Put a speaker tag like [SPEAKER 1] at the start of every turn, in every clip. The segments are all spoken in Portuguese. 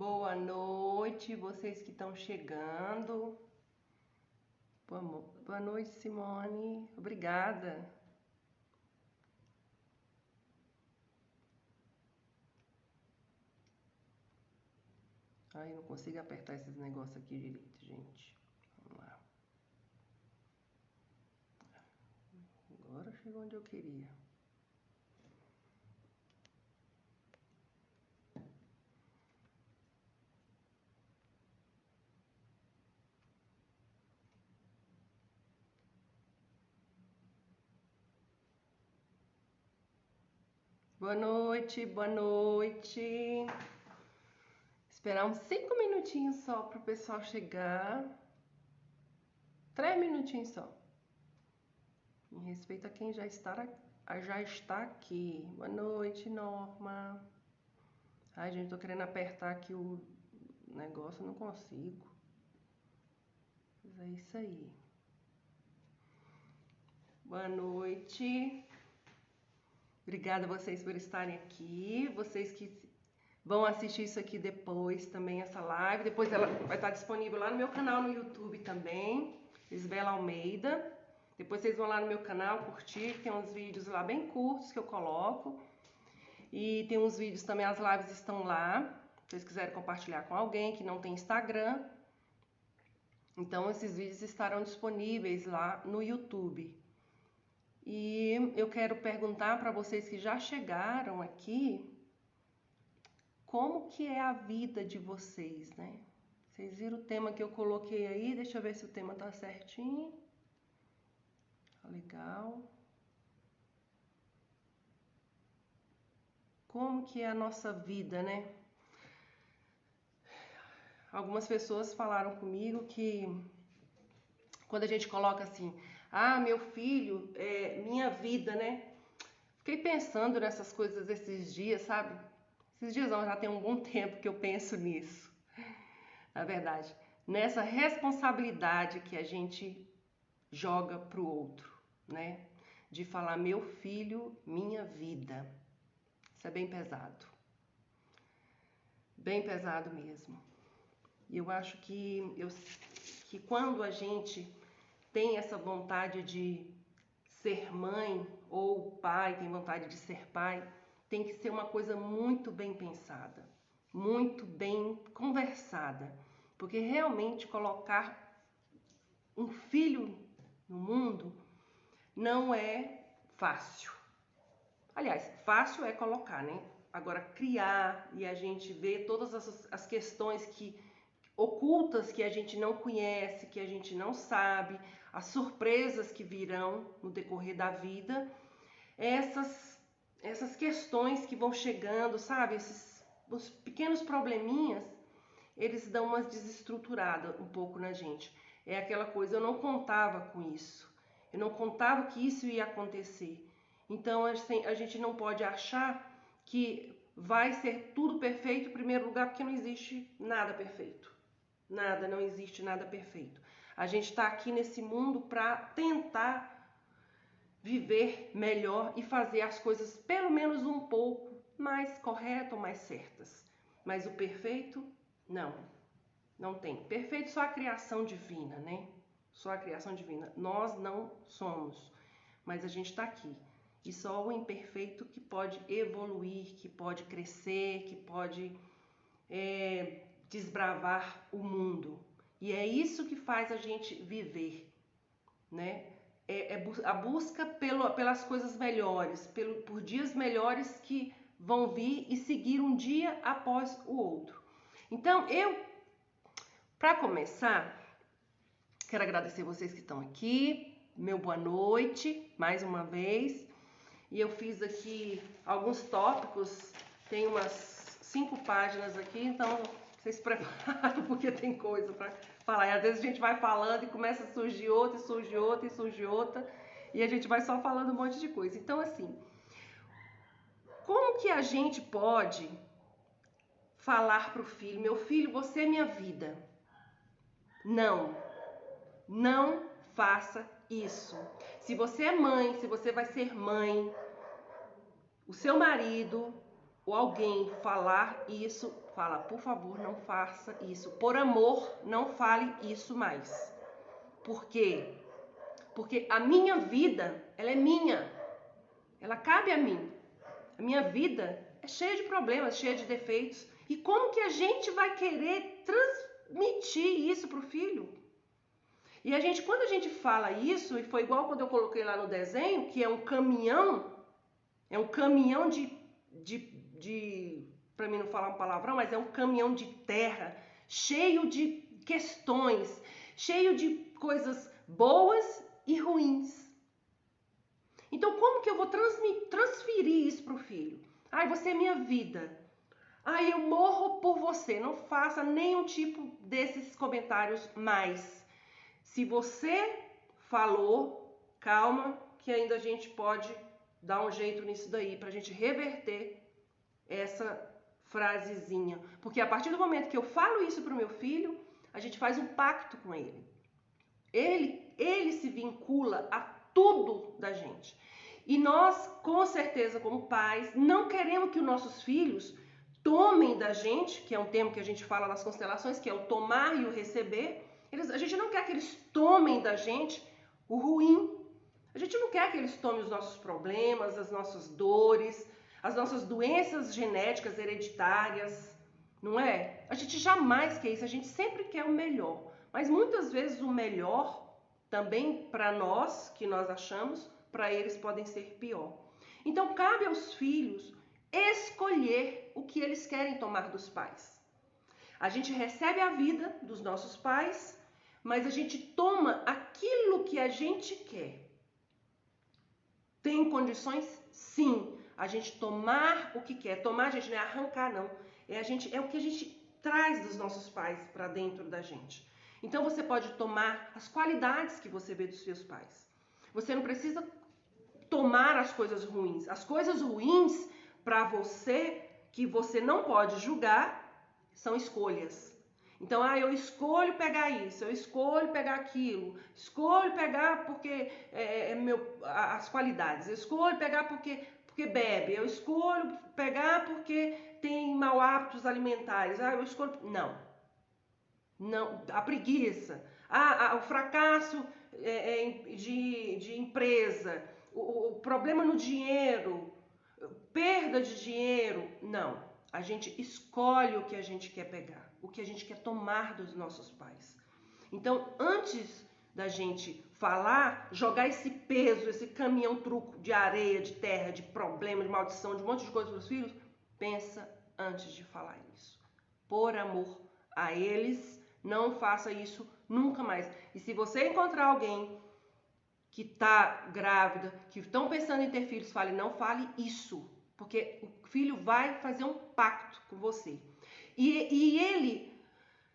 [SPEAKER 1] Boa noite, vocês que estão chegando. Boa noite, Simone. Obrigada. Ai, não consigo apertar esses negócios aqui direito, gente. Vamos lá. Agora chegou onde eu queria. Boa noite, boa noite. Esperar uns 5 minutinhos só para o pessoal chegar. 3 minutinhos só. Em respeito a quem já está aqui. Boa noite, Norma. Ai, gente, tô querendo apertar aqui o negócio, não consigo. Mas é isso aí. Boa noite. Obrigada a vocês por estarem aqui. Vocês que vão assistir isso aqui depois também, essa live. Depois ela vai estar disponível lá no meu canal no YouTube também, Isabela Almeida. Depois vocês vão lá no meu canal curtir, tem uns vídeos lá bem curtos que eu coloco. E tem uns vídeos também, as lives estão lá. Se vocês quiserem compartilhar com alguém que não tem Instagram. Então esses vídeos estarão disponíveis lá no YouTube. E eu quero perguntar para vocês que já chegaram aqui, como que é a vida de vocês, né? Vocês viram o tema que eu coloquei aí? Deixa eu ver se o tema tá certinho. Legal. Como que é a nossa vida, né? Algumas pessoas falaram comigo que quando a gente coloca assim, ah, meu filho, minha vida, né? Fiquei pensando nessas coisas esses dias, sabe? Esses dias não, já tem um bom tempo que eu penso nisso. Na verdade, nessa responsabilidade que a gente joga pro outro, né? De falar meu filho, minha vida. Isso é bem pesado. Bem pesado mesmo. E eu acho que quando a gente tem essa vontade de ser mãe ou pai, tem vontade de ser pai, tem que ser uma coisa muito bem pensada, muito bem conversada, porque realmente colocar um filho no mundo não é fácil. Aliás, fácil é colocar, né? Agora, criar e a gente ver todas as questões ocultas que a gente não conhece, que a gente não sabe, as surpresas que virão no decorrer da vida, essas questões que vão chegando, sabe? Os pequenos probleminhas, eles dão umas desestruturadas um pouco na gente. É aquela coisa, eu não contava com isso. Eu não contava que isso ia acontecer. Então, assim, a gente não pode achar que vai ser tudo perfeito em primeiro lugar, porque não existe nada perfeito. Nada, não existe nada perfeito. A gente está aqui nesse mundo para tentar viver melhor e fazer as coisas pelo menos um pouco mais corretas ou mais certas. Mas o perfeito, não tem. Perfeito só a criação divina, né? Só a criação divina. Nós não somos, mas a gente está aqui. E só o imperfeito que pode evoluir, que pode crescer, que pode desbravar o mundo. E é isso que faz a gente viver, né? A busca pelas coisas melhores, por dias melhores que vão vir e seguir um dia após o outro. Então, para começar, quero agradecer vocês que estão aqui, meu boa noite, mais uma vez. E eu fiz aqui alguns tópicos, tem umas 5 páginas aqui, então vocês se preparam porque tem coisa para falar. E às vezes a gente vai falando e começa a surgir outra, e surge outra, e surge outra, e a gente vai só falando um monte de coisa. Então, assim, como que a gente pode falar para o filho, meu filho, você é minha vida? Não faça isso. Se você é mãe, se você vai ser mãe, o seu marido ou alguém falar isso, fala, por favor, não faça isso. Por amor, não fale isso mais. Por quê? Porque a minha vida, ela é minha. Ela cabe a mim. A minha vida é cheia de problemas, cheia de defeitos. E como que a gente vai querer transmitir isso para o filho? E quando a gente fala isso, e foi igual quando eu coloquei lá no desenho, que é um caminhão para mim não falar um palavrão, mas é um caminhão de terra, cheio de questões, cheio de coisas boas e ruins. Então, como que eu vou transferir isso para o filho? Ai, você é minha vida. Ai, eu morro por você. Não faça nenhum tipo desses comentários mais. Se você falou, calma, que ainda a gente pode dar um jeito nisso daí, para a gente reverter essa frasezinha. Porque a partir do momento que eu falo isso para o meu filho, a gente faz um pacto com ele. Ele se vincula a tudo da gente. E nós, com certeza, como pais, não queremos que os nossos filhos tomem da gente, que é um termo que a gente fala nas constelações, que é o tomar e o receber. A gente não quer que eles tomem da gente o ruim. A gente não quer que eles tomem os nossos problemas, as nossas dores, as nossas doenças genéticas hereditárias, não é? A gente jamais quer isso, a gente sempre quer o melhor. Mas muitas vezes o melhor, também para nós, que nós achamos, para eles podem ser pior. Então cabe aos filhos escolher o que eles querem tomar dos pais. A gente recebe a vida dos nossos pais, mas a gente toma aquilo que a gente quer. Tem condições? Sim. A gente tomar o que quer. Tomar, a gente não é arrancar, não. É o que a gente traz dos nossos pais para dentro da gente. Então você pode tomar as qualidades que você vê dos seus pais. Você não precisa tomar as coisas ruins. As coisas ruins para você, que você não pode julgar, são escolhas. Então, eu escolho pegar isso, eu escolho pegar aquilo, escolho pegar porque as qualidades, eu escolho pegar porque bebe, eu escolho pegar porque tem mau hábitos alimentares, eu escolho... Não, a preguiça, o fracasso de empresa, o problema no dinheiro, perda de dinheiro, não. A gente escolhe o que a gente quer pegar, o que a gente quer tomar dos nossos pais. Então, antes da gente falar, jogar esse peso, esse caminhão truco de areia, de terra, de problema, de maldição, de um monte de coisa para os filhos, pensa antes de falar isso. Por amor a eles, não faça isso nunca mais. E se você encontrar alguém que está grávida, que estão pensando em ter filhos, não fale isso. Porque o filho vai fazer um pacto com você. E ele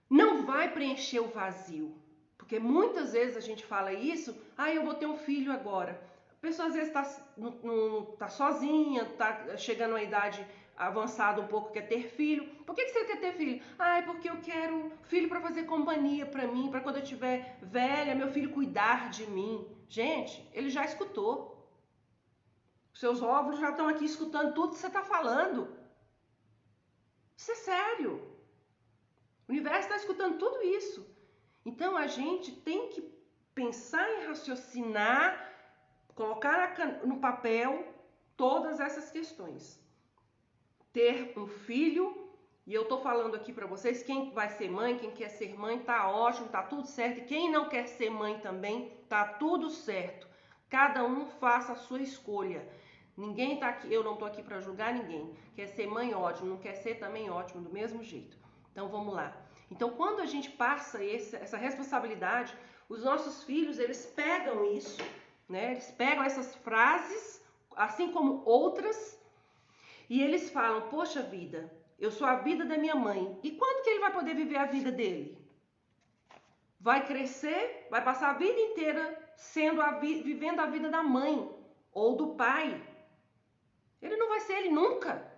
[SPEAKER 1] não vai preencher o vazio. Porque muitas vezes a gente fala isso, eu vou ter um filho agora. A pessoa às vezes tá sozinha, está chegando a uma idade avançada um pouco, quer ter filho. Por que você quer ter filho? É porque eu quero filho para fazer companhia para mim, para quando eu estiver velha, meu filho cuidar de mim. Gente, ele já escutou. Seus óvulos já estão aqui escutando tudo que você está falando. Isso é sério. O universo está escutando tudo isso. Então a gente tem que pensar e raciocinar, colocar no papel todas essas questões. Ter um filho, e eu estou falando aqui para vocês, quem vai ser mãe, quem quer ser mãe, tá ótimo, tá tudo certo. E quem não quer ser mãe também, tá tudo certo. Cada um faça a sua escolha. Ninguém tá aqui, eu não tô aqui para julgar ninguém. Quer ser mãe, ótimo. Não quer ser também, ótimo, do mesmo jeito. Então vamos lá. Então quando a gente passa essa responsabilidade, os nossos filhos, eles pegam isso, né? Eles pegam essas frases, assim como outras, e eles falam, poxa vida, eu sou a vida da minha mãe. E quando que ele vai poder viver a vida dele? Vai crescer, vai passar a vida inteira vivendo a vida da mãe ou do pai. Ele não vai ser ele nunca.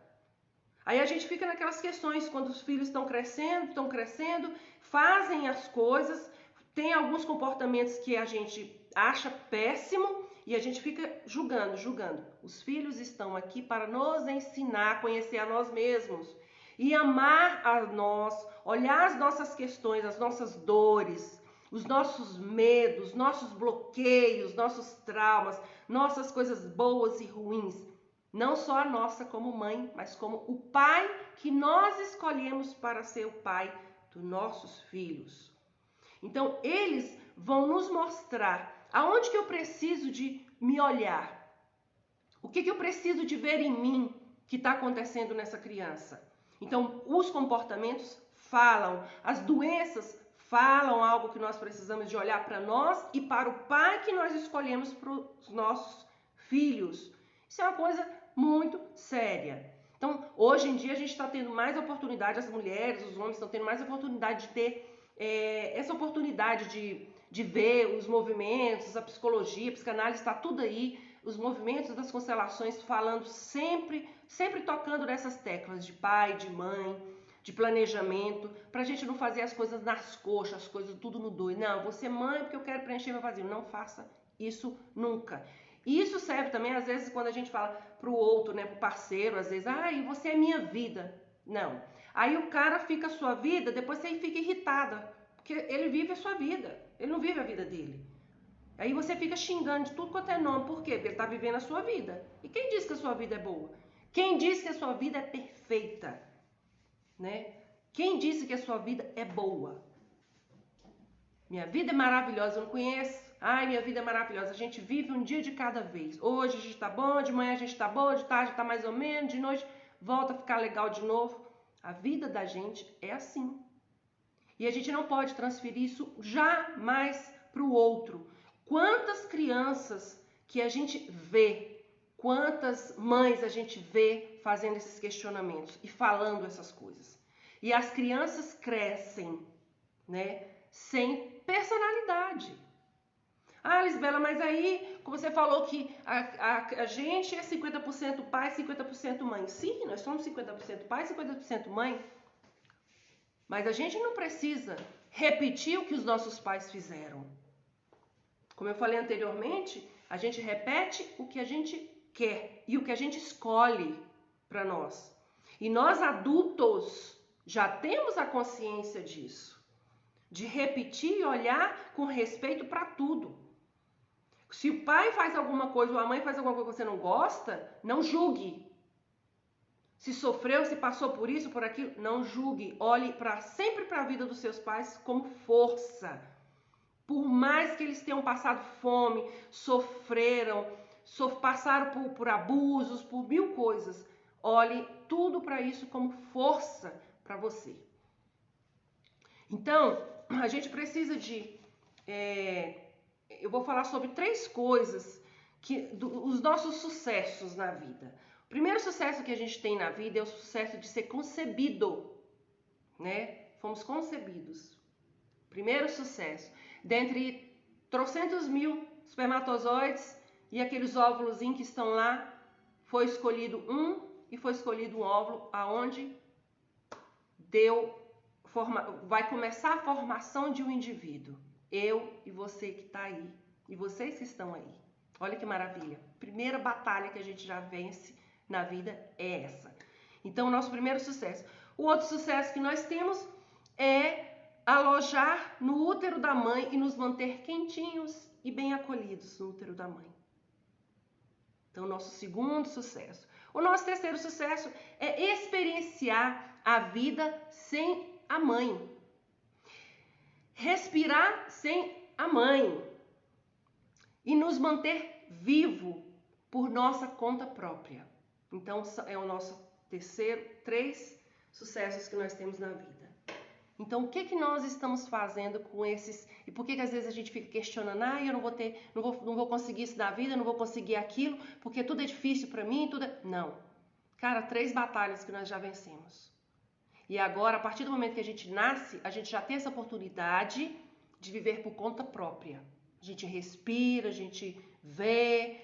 [SPEAKER 1] Aí a gente fica naquelas questões, quando os filhos estão crescendo, fazem as coisas, tem alguns comportamentos que a gente acha péssimo E a gente fica julgando. Os filhos estão aqui para nos ensinar a conhecer a nós mesmos e amar a nós, olhar as nossas questões, as nossas dores, os nossos medos, nossos bloqueios, nossos traumas, nossas coisas boas e ruins. Não só a nossa como mãe, mas como o pai que nós escolhemos para ser o pai dos nossos filhos. Então, eles vão nos mostrar aonde que eu preciso de me olhar. O que eu preciso de ver em mim que está acontecendo nessa criança. Então, os comportamentos falam, as doenças falam algo que nós precisamos de olhar para nós e para o pai que nós escolhemos para os nossos filhos. Isso é uma coisa muito séria. Então, hoje em dia a gente está tendo mais oportunidade, as mulheres, os homens estão tendo mais oportunidade de ter essa oportunidade de ver os movimentos, a psicologia, a psicanálise, está tudo aí, os movimentos das constelações falando sempre tocando nessas teclas de pai, de mãe, de planejamento, para a gente não fazer as coisas nas coxas, as coisas tudo no doido. Não, vou ser mãe porque eu quero preencher meu vazio. Não faça isso nunca. E isso serve também, às vezes, quando a gente fala pro outro, né, pro parceiro, às vezes, você é minha vida. Não. Aí o cara fica a sua vida, depois você fica irritada, porque ele vive a sua vida, ele não vive a vida dele. Aí você fica xingando de tudo quanto é nome, por quê? Porque ele tá vivendo a sua vida. E quem disse que a sua vida é boa? Quem disse que a sua vida é perfeita? Né? Quem disse que a sua vida é boa? Minha vida é maravilhosa, eu não conheço. Minha vida é maravilhosa. A gente vive um dia de cada vez. Hoje a gente tá bom, de manhã a gente tá boa, de tarde tá mais ou menos, de noite volta a ficar legal de novo. A vida da gente é assim. E a gente não pode transferir isso jamais para o outro. Quantas crianças que a gente vê, quantas mães a gente vê fazendo esses questionamentos e falando essas coisas. E as crianças crescem, né, sem personalidade. Lisbela, mas aí, como você falou que a gente é 50% pai, 50% mãe. Sim, nós somos 50% pai, 50% mãe. Mas a gente não precisa repetir o que os nossos pais fizeram. Como eu falei anteriormente, a gente repete o que a gente quer e o que a gente escolhe para nós. E nós adultos já temos a consciência disso. De repetir e olhar com respeito para tudo. Se o pai faz alguma coisa ou a mãe faz alguma coisa que você não gosta, não julgue. Se sofreu, se passou por isso, por aquilo, não julgue. Olhe sempre para a vida dos seus pais como força. Por mais que eles tenham passado fome, sofreram, passaram por abusos, por mil coisas, olhe tudo para isso como força para você. Então, a gente precisa de... eu vou falar sobre 3 coisas, os nossos sucessos na vida. O primeiro sucesso que a gente tem na vida é o sucesso de ser concebido, né? Fomos concebidos. Primeiro sucesso. Dentre trocentos mil espermatozoides e aqueles óvulos que estão lá, foi escolhido um e foi escolhido um óvulo aonde vai começar a formação de um indivíduo. Eu e você que está aí. E vocês que estão aí. Olha que maravilha. Primeira batalha que a gente já vence na vida é essa. Então, o nosso primeiro sucesso. O outro sucesso que nós temos é alojar no útero da mãe e nos manter quentinhos e bem acolhidos no útero da mãe. Então, nosso segundo sucesso. O nosso terceiro sucesso é experienciar a vida sem a mãe. Respirar sem a mãe. E nos manter vivo por nossa conta própria. Então, é o nosso 3 sucessos que nós temos na vida. Então, o que nós estamos fazendo com esses... E por que às vezes a gente fica questionando, eu não vou conseguir isso na vida, não vou conseguir aquilo, porque tudo é difícil para mim, tudo é... Não. Cara, 3 batalhas que nós já vencemos. E agora, a partir do momento que a gente nasce, a gente já tem essa oportunidade de viver por conta própria. A gente respira, a gente vê,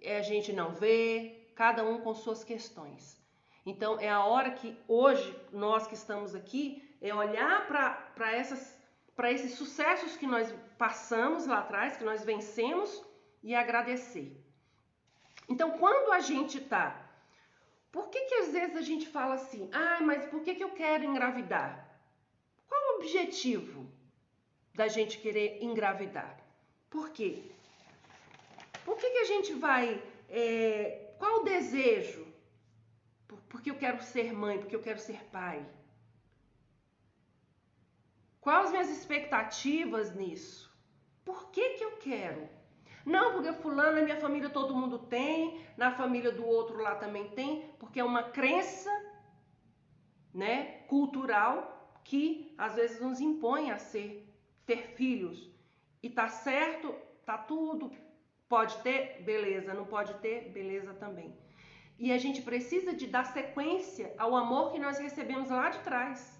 [SPEAKER 1] a gente não vê, cada um com suas questões. Então, é a hora que hoje, nós que estamos aqui, é olhar para esses sucessos que nós passamos lá atrás, que nós vencemos, e agradecer. Então, quando a gente tá... Por que às vezes a gente fala assim, mas por que eu quero engravidar? Qual o objetivo da gente querer engravidar? Por quê? Por que a gente vai... qual o desejo? Porque eu quero ser mãe, porque eu quero ser pai. Quais as minhas expectativas nisso? Por que eu quero? Não, porque fulano, na minha família todo mundo tem, na família do outro lá também tem, porque é uma crença, né, cultural que às vezes nos impõe a ter filhos. E tá certo, tá tudo, pode ter, beleza, não pode ter, beleza também. E a gente precisa de dar sequência ao amor que nós recebemos lá de trás.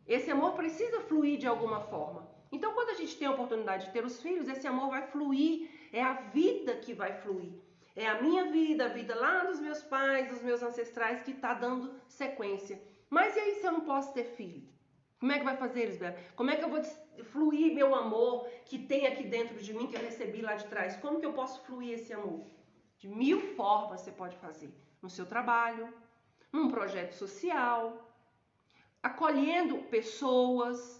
[SPEAKER 1] Esse amor precisa fluir de alguma forma. Então, quando a gente tem a oportunidade de ter os filhos, esse amor vai fluir, é a vida que vai fluir. É a minha vida, a vida lá dos meus pais, dos meus ancestrais, que está dando sequência. Mas e aí se eu não posso ter filho? Como é que vai fazer, Lisbela? Como é que eu vou fluir meu amor que tem aqui dentro de mim, que eu recebi lá de trás? Como que eu posso fluir esse amor? De 1000 formas você pode fazer. No seu trabalho, num projeto social, acolhendo pessoas.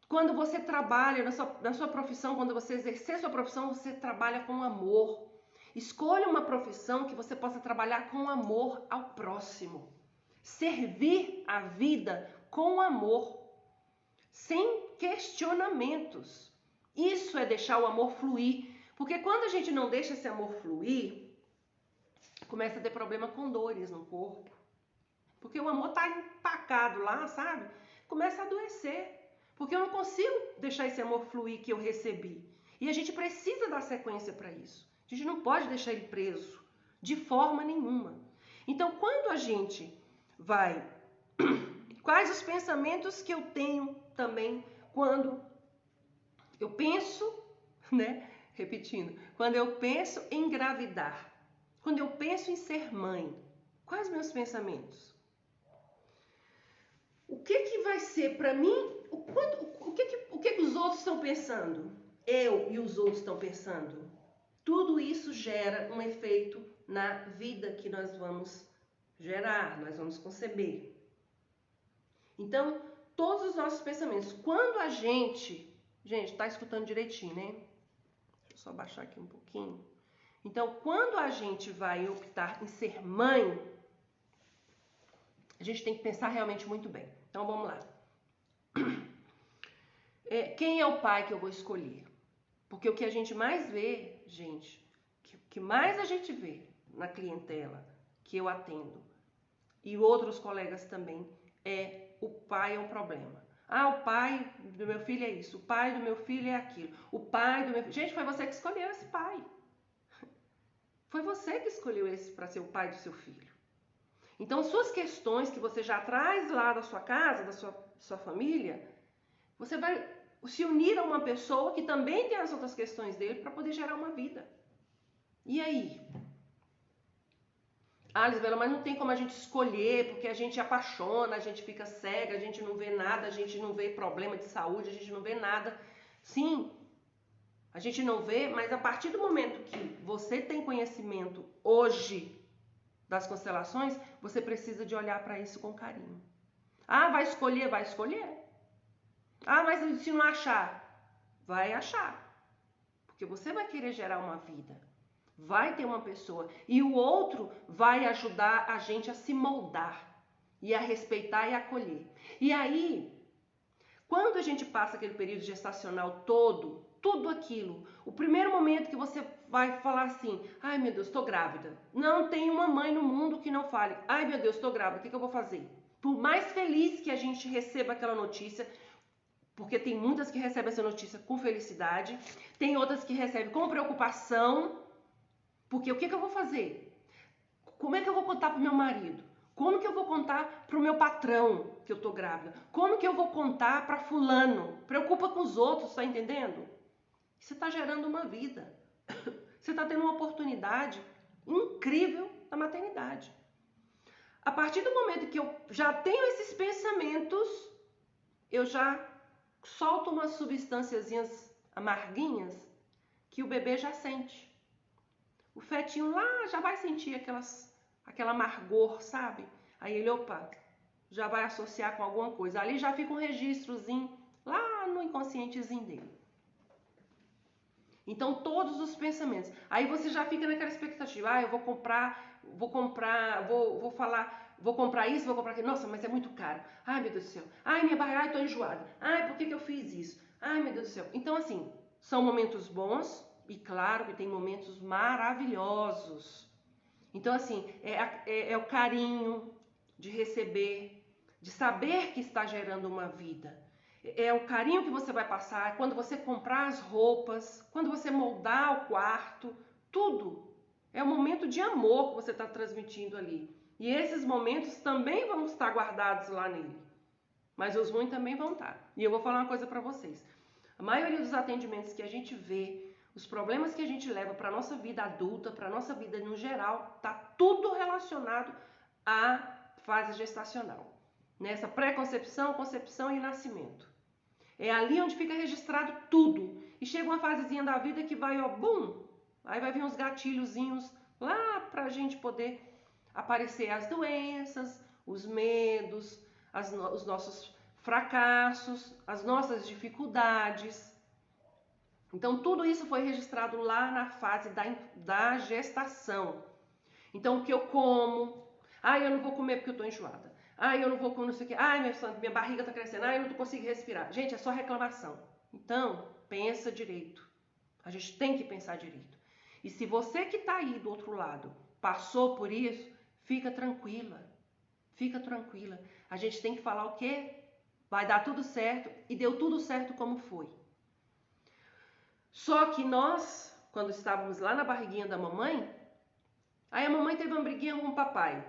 [SPEAKER 1] Quando você trabalha na sua profissão, quando você exercer sua profissão, você trabalha com amor. Escolha uma profissão que você possa trabalhar com amor ao próximo. Servir a vida com amor, sem questionamentos. Isso é deixar o amor fluir. Porque quando a gente não deixa esse amor fluir, começa a ter problema com dores no corpo. Porque o amor está empacado lá, sabe? Começa a adoecer. Porque eu não consigo deixar esse amor fluir que eu recebi. E a gente precisa dar sequência para isso. A gente não pode deixar ele preso, de forma nenhuma. Então, quando a gente vai... Quais os pensamentos que eu tenho também quando eu penso, né? Repetindo, quando eu penso em engravidar, quando eu penso em ser mãe, quais meus pensamentos? O que vai ser para mim? O que os outros estão pensando? Eu e os outros estão pensando? Tudo isso gera um efeito na vida que nós vamos gerar, nós vamos conceber. Então, todos os nossos pensamentos, quando a gente tá escutando direitinho, né? Deixa eu só baixar aqui um pouquinho. Então, quando a gente vai optar em ser mãe, a gente tem que pensar realmente muito bem. Então, vamos lá. Quem é o pai que eu vou escolher? Porque o que a gente mais vê, gente, o que mais a gente vê na clientela que eu atendo e outros colegas também, o pai é um problema. O pai do meu filho é isso, o pai do meu filho é aquilo, o pai do meu filho... Gente, foi você que escolheu esse pai. Foi você que escolheu esse para ser o pai do seu filho. Então, suas questões que você já traz lá da sua casa, da sua família, você vai se unir a uma pessoa que também tem as outras questões dele para poder gerar uma vida. E aí? Lisbela, mas não tem como a gente escolher, porque a gente apaixona, a gente fica cega, a gente não vê nada, a gente não vê problema de saúde, a gente não vê nada. Sim, a gente não vê, mas a partir do momento que você tem conhecimento hoje das constelações, você precisa de olhar para isso com carinho. Vai escolher, vai escolher. Mas se não achar, vai achar. Porque você vai querer gerar uma vida. Vai ter uma pessoa. E o outro vai ajudar a gente a se moldar. E a respeitar e acolher. E aí, quando a gente passa aquele período gestacional todo, tudo aquilo, o primeiro momento que você vai falar assim, meu Deus, estou grávida. Não tem uma mãe no mundo que não fale, meu Deus, estou grávida, o que eu vou fazer? Por mais feliz que a gente receba aquela notícia, porque tem muitas que recebem essa notícia com felicidade, tem outras que recebem com preocupação, porque o que eu vou fazer? Como é que eu vou contar para o meu marido? Como que eu vou contar para o meu patrão que eu tô grávida? Como que eu vou contar para fulano? Preocupa com os outros, tá entendendo? Você está gerando uma vida. Você está tendo uma oportunidade incrível da maternidade. A partir do momento que eu já tenho esses pensamentos, eu já solto umas substânciazinhas amarguinhas que o bebê já sente. o fetinho lá já vai sentir aquela amargor, sabe? Aí ele, opa, já vai associar com alguma coisa. Ali já fica um registrozinho lá no inconscientezinho dele. Então, todos os pensamentos. Aí você já fica naquela expectativa. Eu vou comprar, vou comprar isso, vou comprar aquilo. Nossa, mas é muito caro. Ai, meu Deus do céu. Ai, minha barriga, ai, tô enjoada. Ai, por que eu fiz isso? Ai, meu Deus do céu. Então, assim, são momentos bons e claro que tem momentos maravilhosos. Então, assim, é o carinho de receber, de saber que está gerando uma vida. É o carinho que você vai passar quando você comprar as roupas, quando você moldar o quarto, tudo. É um momento de amor que você está transmitindo ali. E esses momentos também vão estar guardados lá nele. Mas os ruins também vão estar. E eu vou falar uma coisa para vocês. A maioria dos atendimentos que a gente vê, os problemas que a gente leva para a nossa vida adulta, para a nossa vida no geral, está tudo relacionado à fase gestacional. Nessa pré-concepção, concepção e nascimento. É ali onde fica registrado tudo. E chega uma fasezinha da vida que vai, ó, bum! Aí vai vir uns gatilhozinhos lá pra gente poder aparecer as doenças, os medos, os nossos fracassos, as nossas dificuldades. Então, tudo isso foi registrado lá na fase da gestação. Então, o que eu como? Eu não vou comer porque eu tô enjoada. Eu não vou comer não sei o quê. Minha barriga tá crescendo. Eu não consigo respirar. Gente, é só reclamação. Então, pensa direito. A gente tem que pensar direito. E se você que tá aí do outro lado passou por isso, fica tranquila. Fica tranquila. A gente tem que falar o quê? Vai dar tudo certo e deu tudo certo como foi. Só que nós, quando estávamos lá na barriguinha da mamãe, aí a mamãe teve uma briguinha com o papai.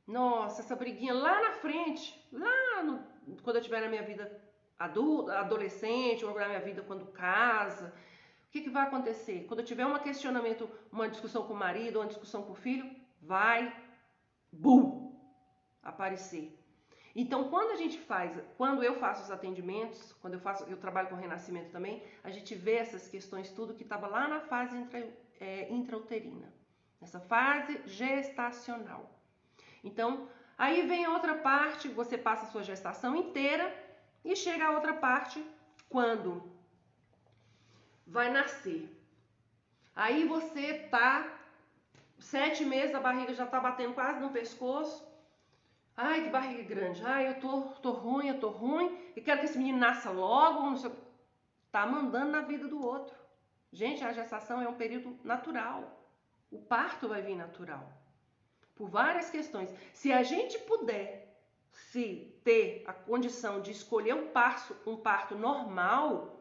[SPEAKER 1] Nossa, essa briguinha lá na frente, quando eu estiver na minha vida adulta, adolescente, ou na minha vida quando casa, o que vai acontecer? Quando eu tiver um questionamento, uma discussão com o marido, uma discussão com o filho, vai, aparecer. Então, quando eu faço os atendimentos, eu trabalho com renascimento também, a gente vê essas questões tudo que estava lá na fase intrauterina, nessa fase gestacional. Então, aí vem a outra parte, você passa a sua gestação inteira e chega a outra parte quando vai nascer. Aí você tá 7 meses, a barriga já tá batendo quase no pescoço. Ai, que barriga grande. Eu tô ruim, e quero que esse menino nasça logo, não sei. Tá mandando na vida do outro. Gente, a gestação é um período natural. O parto vai vir natural. Por várias questões. Se a gente puder ter a condição de escolher um parto normal,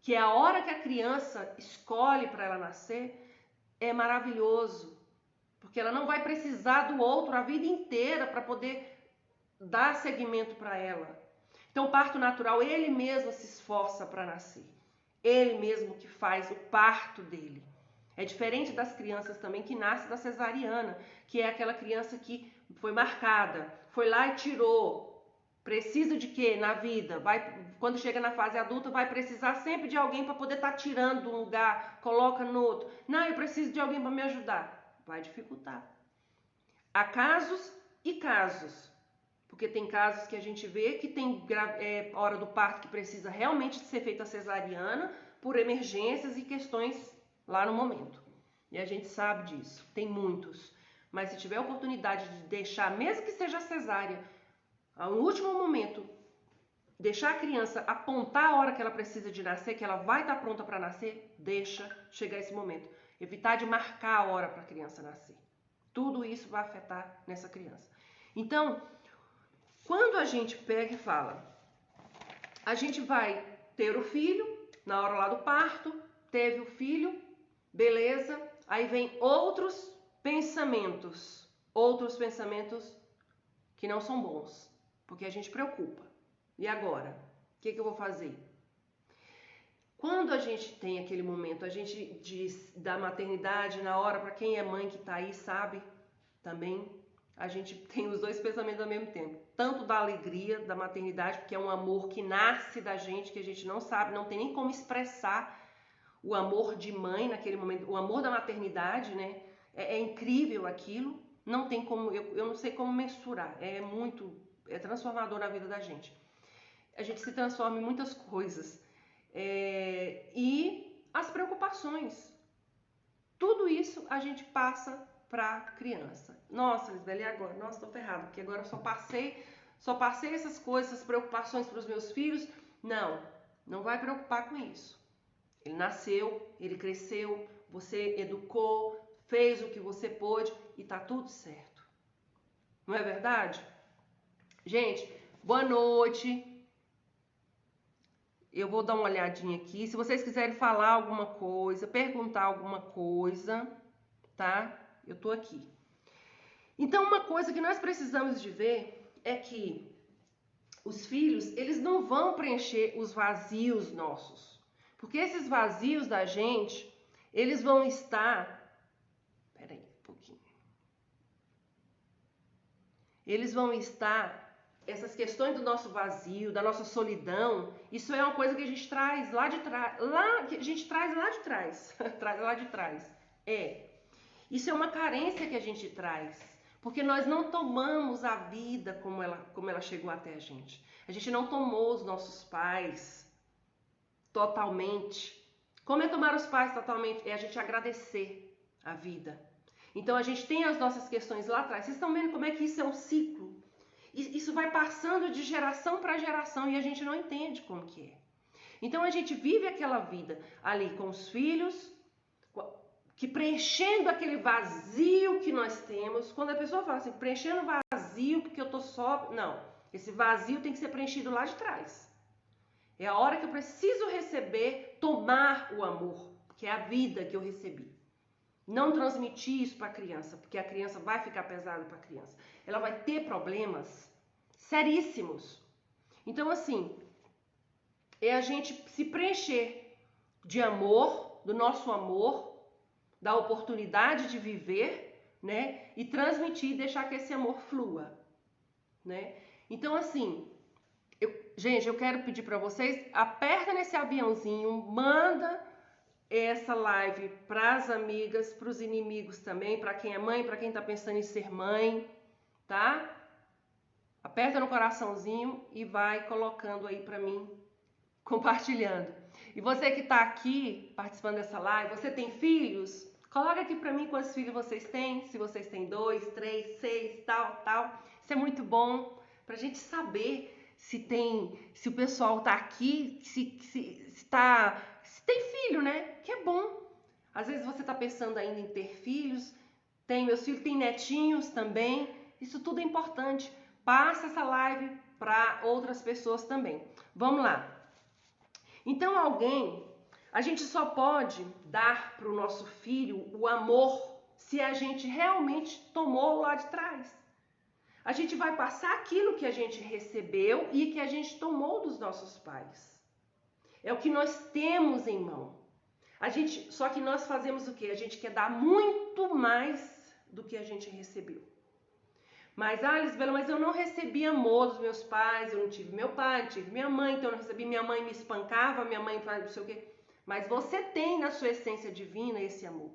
[SPEAKER 1] que é a hora que a criança escolhe para ela nascer, é maravilhoso. Porque ela não vai precisar do outro a vida inteira para poder dar seguimento para ela. Então, o parto natural, ele mesmo se esforça para nascer. Ele mesmo que faz o parto dele. É diferente das crianças também que nascem da cesariana, que é aquela criança que foi marcada, foi lá e tirou. Precisa de quê na vida? Quando chega na fase adulta, vai precisar sempre de alguém para poder estar tirando de um lugar, coloca no outro. Não, eu preciso de alguém para me ajudar. Vai dificultar. Há casos e casos. Porque tem casos que a gente vê que tem hora do parto que precisa realmente ser feita a cesariana por emergências e questões lá no momento. E a gente sabe disso, tem muitos. Mas se tiver a oportunidade de deixar, mesmo que seja cesárea, no último momento, deixar a criança apontar a hora que ela precisa de nascer, que ela vai estar pronta para nascer, deixa chegar esse momento. Evitar de marcar a hora para a criança nascer. Tudo isso vai afetar nessa criança. Então, quando a gente pega e fala, a gente vai ter o filho, na hora lá do parto, teve o filho, beleza, aí vem outros pensamentos que não são bons, porque a gente preocupa. E agora? O que eu vou fazer? Quando a gente tem aquele momento, a gente diz da maternidade, na hora, para quem é mãe que tá aí, sabe, também, a gente tem os dois pensamentos ao mesmo tempo. Tanto da alegria da maternidade, porque é um amor que nasce da gente, que a gente não sabe, não tem nem como expressar o amor de mãe naquele momento, o amor da maternidade, né? É incrível aquilo, não tem como, eu não sei como mensurar, é transformador na vida da gente. A gente se transforma em muitas coisas. E as preocupações, tudo isso a gente passa para a criança. Nossa, Lisbela, e agora? Nossa, tô ferrada, porque agora eu só passei essas coisas, essas preocupações para os meus filhos. Não vai preocupar com isso. Ele nasceu, ele cresceu, você educou, fez o que você pôde e tá tudo certo. Não é verdade? Gente, boa noite. Eu vou dar uma olhadinha aqui. Se vocês quiserem falar alguma coisa, perguntar alguma coisa, tá? Eu tô aqui. Então, uma coisa que nós precisamos de ver é que os filhos, eles não vão preencher os vazios nossos. Porque esses vazios da gente, eles vão estar... Peraí, um pouquinho. Eles vão estar... Essas questões do nosso vazio, da nossa solidão, isso é uma coisa que a gente traz lá de trás. Que a gente traz lá de trás. Traz lá de trás. Isso é uma carência que a gente traz. Porque nós não tomamos a vida como ela chegou até a gente. A gente não tomou os nossos pais totalmente. Como é tomar os pais totalmente? É a gente agradecer a vida. Então a gente tem as nossas questões lá atrás. Vocês estão vendo como é que isso é um ciclo? Isso vai passando de geração para geração e a gente não entende como que é. Então a gente vive aquela vida ali com os filhos, que preenchendo aquele vazio que nós temos. Quando a pessoa fala assim, preenchendo vazio porque eu tô só... Não, esse vazio tem que ser preenchido lá de trás. É a hora que eu preciso receber, tomar o amor, que é a vida que eu recebi. Não transmitir isso para a criança, porque a criança vai ficar pesada para a criança. Ela vai ter problemas seríssimos. Então, assim, é a gente se preencher de amor, do nosso amor, da oportunidade de viver, né? E transmitir, deixar que esse amor flua, né? Então, assim, gente, eu quero pedir para vocês, aperta nesse aviãozinho, manda essa live para as amigas, para os inimigos também, para quem é mãe, para quem está pensando em ser mãe, tá? Aperta no coraçãozinho e vai colocando aí para mim, compartilhando. E você que está aqui participando dessa live, você tem filhos? Coloca aqui para mim quantos filhos vocês têm, se vocês têm 2, 3, 6, tal. Isso é muito bom para a gente saber se o pessoal tá aqui, se tem filho, né? Que é bom. Às vezes você tá pensando ainda em ter filhos, meus filhos têm netinhos também. Isso tudo é importante. Passa essa live para outras pessoas também. Vamos lá. Então a gente só pode dar para o nosso filho o amor se a gente realmente tomou lá de trás. A gente vai passar aquilo que a gente recebeu e que a gente tomou dos nossos pais. É o que nós temos em mão. Só que nós fazemos o quê? A gente quer dar muito mais do que a gente recebeu. Mas, Lisbela, mas eu não recebi amor dos meus pais, eu não tive meu pai, não tive minha mãe, então eu não recebi, minha mãe me espancava, minha mãe faz não sei o quê. Mas você tem na sua essência divina esse amor,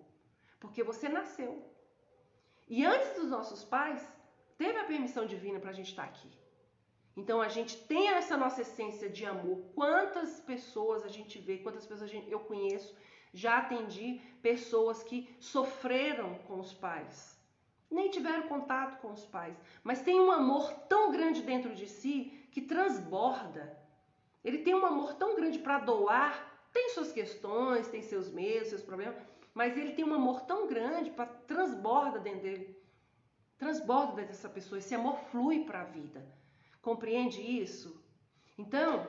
[SPEAKER 1] porque você nasceu. E antes dos nossos pais, teve a permissão divina para a gente estar aqui. Então a gente tem essa nossa essência de amor. Quantas pessoas a gente vê, quantas pessoas eu conheço, já atendi pessoas que sofreram com os pais. Nem tiveram contato com os pais, mas tem um amor tão grande dentro de si que transborda. Ele tem um amor tão grande para doar, tem suas questões, tem seus medos, seus problemas, mas ele tem um amor tão grande para transborda dentro dele. Transborda dentro dessa pessoa, esse amor flui para a vida. Compreende isso? Então,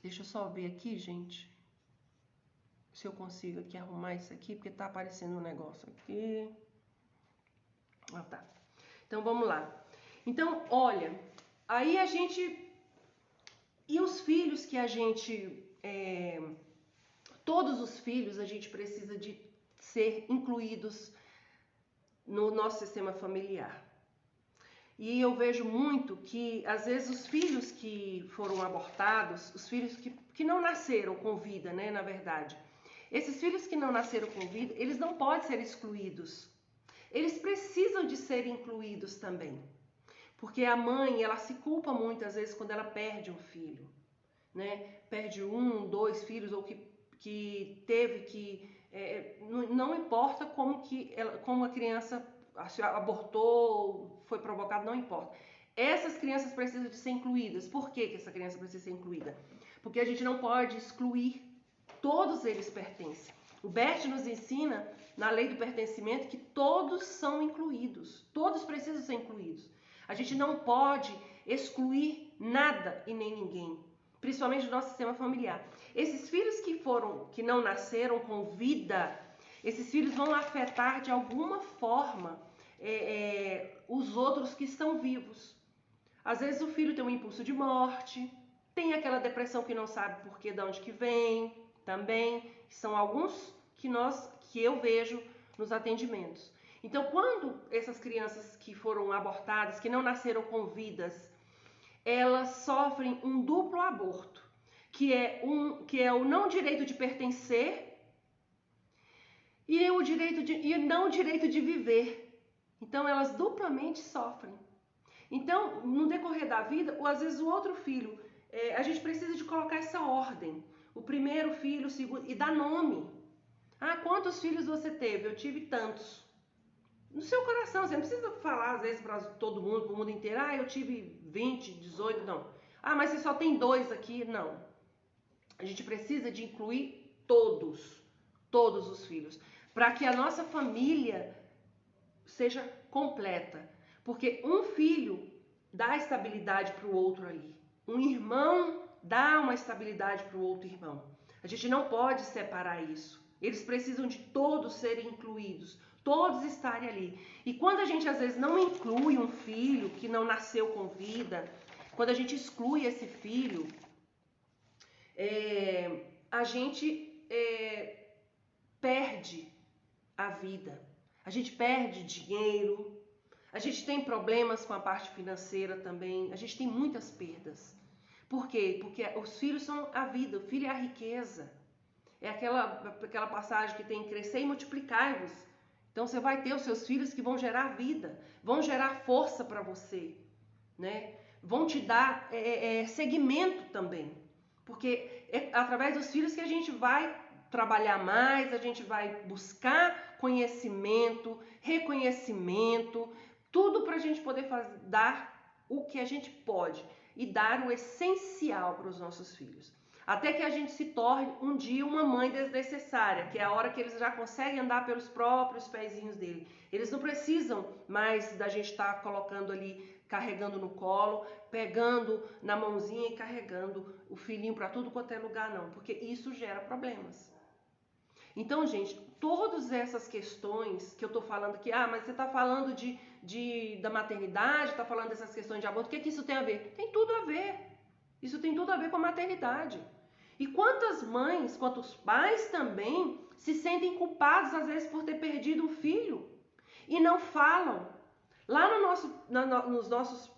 [SPEAKER 1] deixa eu só ver aqui, gente, se eu consigo aqui arrumar isso aqui, porque tá aparecendo um negócio aqui. Tá. Então, vamos lá. Então, olha, aí a gente... E os filhos que a gente... Todos os filhos a gente precisa de ser incluídos no nosso sistema familiar. E eu vejo muito que, às vezes, os filhos que foram abortados, os filhos que não nasceram com vida, né, na verdade, Esses filhos que não nasceram com vida, eles não podem ser excluídos. Eles precisam de ser incluídos também. Porque a mãe, ela se culpa muitas vezes quando ela perde um filho, né? Perde 1, 2 filhos, ou que teve que... não importa como a criança abortou, foi provocado, não importa. Essas crianças precisam de ser incluídas. Por que essa criança precisa ser incluída? Porque a gente não pode excluir. Todos eles pertencem. O Bert nos ensina, na lei do pertencimento, que todos são incluídos. Todos precisam ser incluídos. A gente não pode excluir nada e nem ninguém, principalmente do nosso sistema familiar. Esses filhos que não nasceram com vida, esses filhos vão afetar de alguma forma os outros que estão vivos. Às vezes o filho tem um impulso de morte, tem aquela depressão que não sabe por que, de onde que vem, também, são alguns que eu vejo nos atendimentos. Então, quando essas crianças que foram abortadas, que não nasceram com vidas, elas sofrem um duplo aborto, que é o não direito de pertencer e não o direito de viver. Então, elas duplamente sofrem. Então, no decorrer da vida, ou às vezes o outro filho, a gente precisa de colocar essa ordem. O primeiro filho, o segundo, e dar nome. Ah, quantos filhos você teve? Eu tive tantos. No seu coração, você não precisa falar às vezes para todo mundo, para o mundo inteiro, eu tive 20, 18, não. Ah, mas você só tem 2 aqui? Não. A gente precisa de incluir todos os filhos, para que a nossa família seja completa. Porque um filho dá estabilidade para o outro ali. Um irmão dá uma estabilidade para o outro irmão. A gente não pode separar isso. Eles precisam de todos serem incluídos, todos estarem ali. E quando a gente às vezes não inclui um filho que não nasceu com vida, quando a gente exclui esse filho, a gente perde a vida. A gente perde dinheiro, a gente tem problemas com a parte financeira também, a gente tem muitas perdas. Por quê? Porque os filhos são a vida, o filho é a riqueza. É aquela passagem que tem crescer e multiplicar-vos. Então você vai ter os seus filhos que vão gerar vida, vão gerar força para você, né? Vão te dar segmento também. Porque é através dos filhos que a gente vai trabalhar mais, a gente vai buscar conhecimento, reconhecimento, tudo para a gente poder dar o que a gente pode e dar o essencial para os nossos filhos. Até que a gente se torne um dia uma mãe desnecessária, que é a hora que eles já conseguem andar pelos próprios pezinhos dele. Eles não precisam mais da gente estar colocando ali, carregando no colo, pegando na mãozinha e carregando o filhinho para tudo quanto é lugar, não, porque isso gera problemas. Então, gente, todas essas questões que eu tô falando aqui, mas você tá falando da maternidade, tá falando dessas questões de aborto, o que isso tem a ver? Tem tudo a ver. Isso tem tudo a ver com a maternidade. E quantas mães, quantos pais também se sentem culpados, às vezes, por ter perdido um filho e não falam. Lá nos nossos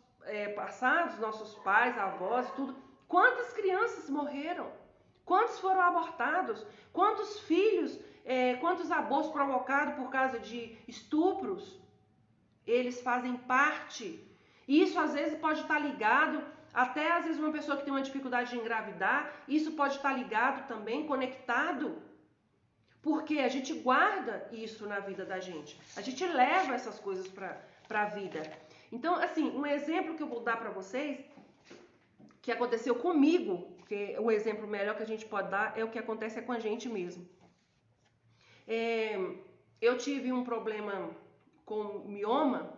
[SPEAKER 1] passados, nossos pais, avós e tudo, quantas crianças morreram? Quantos foram abortados? Quantos filhos, quantos abortos provocados por causa de estupros? Eles fazem parte. E isso às vezes pode estar ligado, até às vezes uma pessoa que tem uma dificuldade de engravidar, isso pode estar ligado também, conectado. Porque a gente guarda isso na vida da gente. A gente leva essas coisas para a vida. Então, assim, um exemplo que eu vou dar para vocês, que aconteceu comigo, que o exemplo melhor que a gente pode dar é o que acontece com a gente mesmo. Eu tive um problema com mioma.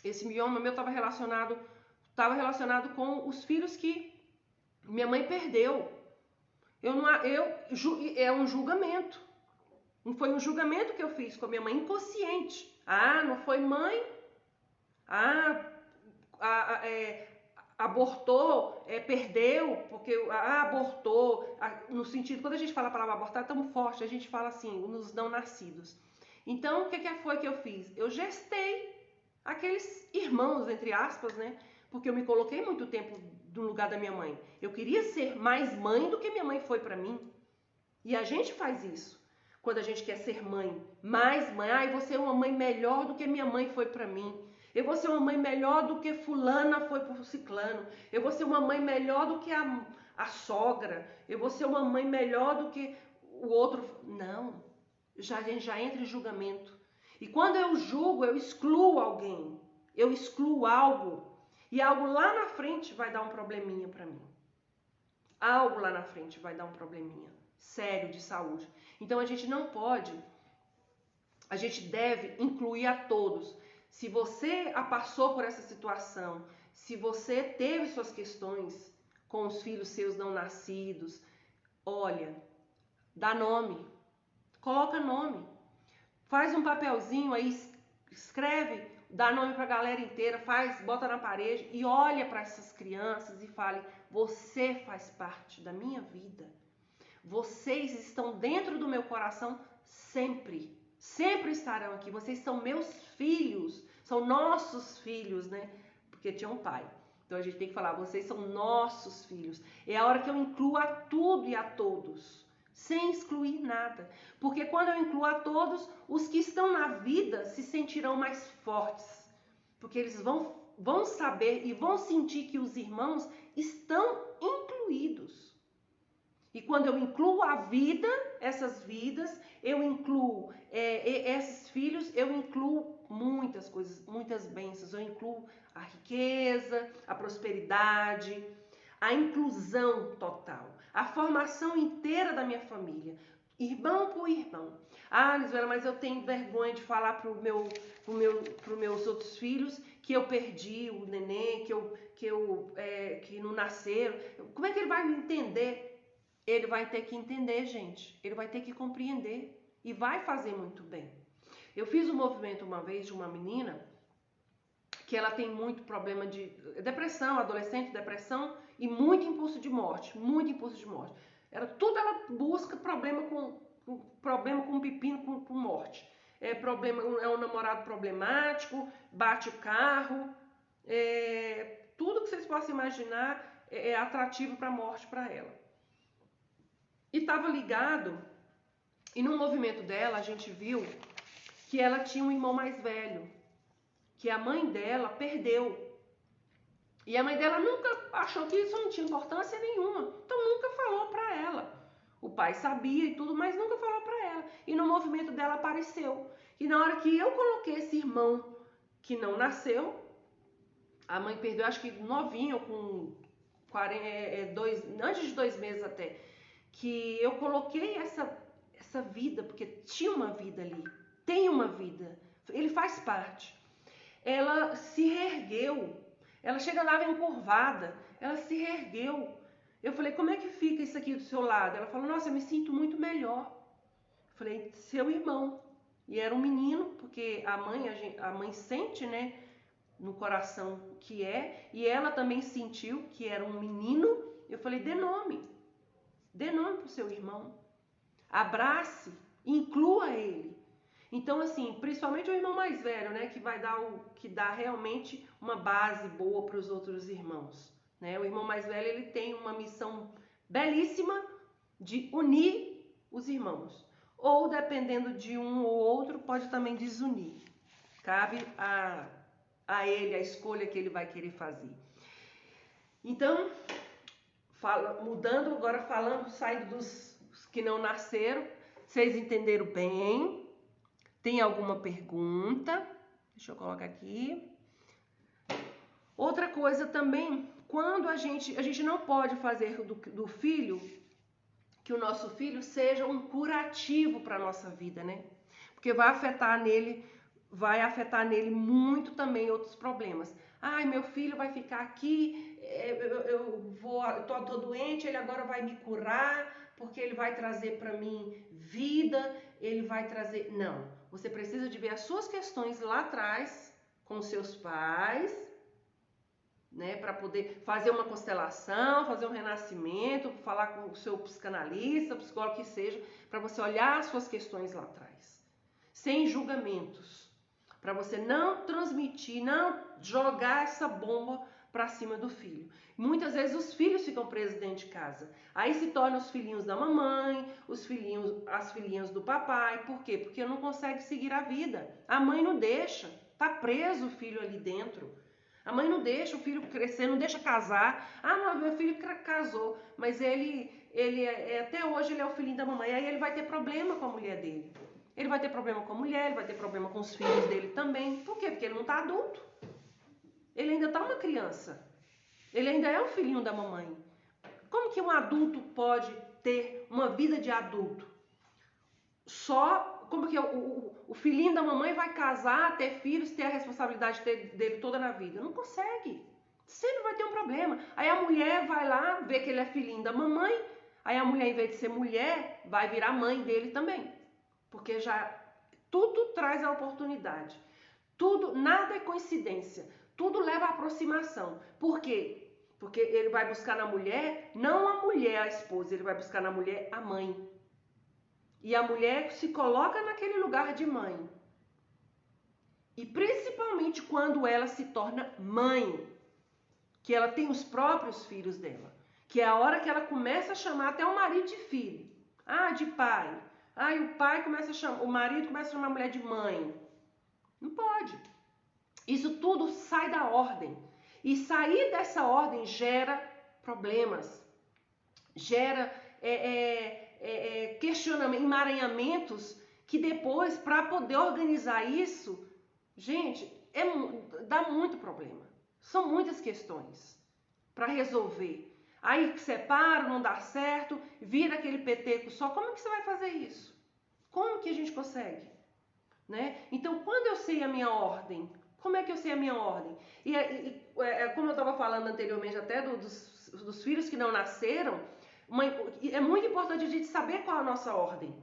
[SPEAKER 1] Esse mioma meu estava relacionado com os filhos que minha mãe perdeu. É um julgamento. Não foi um julgamento que eu fiz com a minha mãe, inconsciente. Não foi mãe. Abortou, perdeu, porque abortou, no sentido, quando a gente fala a palavra abortar, é tão forte, a gente fala assim, nos não nascidos. Então, o que foi que eu fiz? Eu gestei aqueles irmãos, entre aspas, né? Porque eu me coloquei muito tempo no lugar da minha mãe. Eu queria ser mais mãe do que minha mãe foi para mim. E a gente faz isso quando a gente quer ser mãe. Mais mãe. Ai, você é uma mãe melhor do que minha mãe foi para mim. Eu vou ser uma mãe melhor do que fulana foi pro ciclano. Eu vou ser uma mãe melhor do que a sogra. Eu vou ser uma mãe melhor do que o outro. Não. A gente já entra em julgamento. E quando eu julgo, eu excluo alguém. Eu excluo algo. E algo lá na frente vai dar um probleminha para mim. Algo lá na frente vai dar um probleminha sério de saúde. Então a gente não pode, a gente deve incluir a todos. Se você passou por essa situação, se você teve suas questões com os filhos seus não nascidos, olha, dá nome, coloca nome, faz um papelzinho aí, escreve, dá nome para a galera inteira, bota na parede e olha para essas crianças e fale: você faz parte da minha vida. Vocês estão dentro do meu coração sempre. Sempre estarão aqui. Vocês são meus filhos. São nossos filhos, né? Porque tinha um pai. Então a gente tem que falar: vocês são nossos filhos. É a hora que eu incluo a tudo e a todos. Sem excluir nada. Porque quando eu incluo a todos, os que estão na vida se sentirão mais fortes. Porque eles vão saber e vão sentir que os irmãos estão incluídos. E quando eu incluo a vida, essas vidas, eu incluo esses filhos, eu incluo muitas coisas, muitas bênçãos. Eu incluo a riqueza, a prosperidade, a inclusão total, a formação inteira da minha família, irmão por irmão. Ah, Lisbela, mas eu tenho vergonha de falar para os meus outros filhos que eu perdi o neném, que não nasceram. Como é que ele vai me entender? Ele vai ter que entender, gente. Ele vai ter que compreender. E vai fazer muito bem. Eu fiz um movimento uma vez de uma menina que ela tem muito problema de depressão, adolescente, depressão e muito impulso de morte. Muito impulso de morte. Ela busca problema com pepino, com morte. É um namorado problemático, bate o carro. Tudo que vocês possam imaginar é atrativo para a morte para ela. E estava ligado, e no movimento dela a gente viu que ela tinha um irmão mais velho, que a mãe dela perdeu. E a mãe dela nunca achou que isso não tinha importância nenhuma, então nunca falou para ela. O pai sabia e tudo, mas nunca falou para ela. E no movimento dela apareceu. E na hora que eu coloquei esse irmão que não nasceu, a mãe perdeu, acho que novinho, com antes de 2 meses até, que eu coloquei essa vida, porque tinha uma vida ali, tem uma vida, ele faz parte. Ela se reergueu, ela andava encurvada, ela se reergueu. Eu falei: como é que fica isso aqui do seu lado? Ela falou: nossa, eu me sinto muito melhor. Eu falei: seu irmão. E era um menino, porque a mãe sente, né, no coração que e ela também sentiu que era um menino. Eu falei: dê nome pro seu irmão, abrace, inclua ele. Então, assim, principalmente o irmão mais velho, né, que dá realmente uma base boa para os outros irmãos, né? O irmão mais velho, ele tem uma missão belíssima de unir os irmãos, ou dependendo de um ou outro, pode também desunir. Cabe a ele a escolha que ele vai querer fazer. Então, mudando agora, saindo dos que não nasceram, vocês entenderam bem? Tem alguma pergunta? Deixa eu colocar aqui. Outra coisa também, quando a gente não pode fazer do filho, que o nosso filho seja um curativo para a nossa vida, né? Porque vai afetar nele muito também outros problemas. Ai, meu filho vai ficar aqui, tô doente, ele agora vai me curar, porque ele vai trazer para mim vida, ele vai trazer... Não, você precisa de ver as suas questões lá atrás, com seus pais, né, para poder fazer uma constelação, fazer um renascimento, falar com o seu psicanalista, psicólogo que seja, para você olhar as suas questões lá atrás, sem julgamentos, para você não transmitir, não jogar essa bomba para cima do filho. Muitas vezes os filhos ficam presos dentro de casa. Aí se tornam os filhinhos da mamãe, as filhinhas do papai. Por quê? Porque não consegue seguir a vida. A mãe não deixa. Tá preso o filho ali dentro. A mãe não deixa o filho crescer, não deixa casar. Ah, meu filho casou, mas até hoje ele é o filhinho da mamãe. Aí ele vai ter problema com a mulher dele. Ele vai ter problema com a mulher, ele vai ter problema com os filhos dele também. Por quê? Porque ele não está adulto. Ele ainda está uma criança. Ele ainda é o filhinho da mamãe. Como que um adulto pode ter uma vida de adulto? Como que o filhinho da mamãe vai casar, ter filhos, ter a responsabilidade dele toda na vida? Não consegue. Sempre vai ter um problema. Aí a mulher vai lá, vê que ele é filhinho da mamãe. Aí a mulher, em vez de ser mulher, vai virar mãe dele também. Porque tudo traz a oportunidade. Nada é coincidência. Tudo leva à aproximação. Por quê? Porque ele vai buscar na mulher, não a mulher, a esposa, ele vai buscar na mulher a mãe. E a mulher se coloca naquele lugar de mãe. E principalmente quando ela se torna mãe, que ela tem os próprios filhos dela. Que é a hora que ela começa a chamar até o marido de filho. Ah, de pai. Ah, e o marido começa a chamar a mulher de mãe. Não pode. Isso tudo sai da ordem. E sair dessa ordem gera problemas. Gera questionamento, emaranhamentos, que depois, para poder organizar isso, gente, dá muito problema. São muitas questões para resolver. Aí separa, não dá certo, vira aquele peteco só. Como é que você vai fazer isso? Como que a gente consegue? Né? Então, quando eu sei a minha ordem, como é que eu sei a minha ordem? Como eu estava falando anteriormente até dos filhos que não nasceram, é muito importante a gente saber qual é a nossa ordem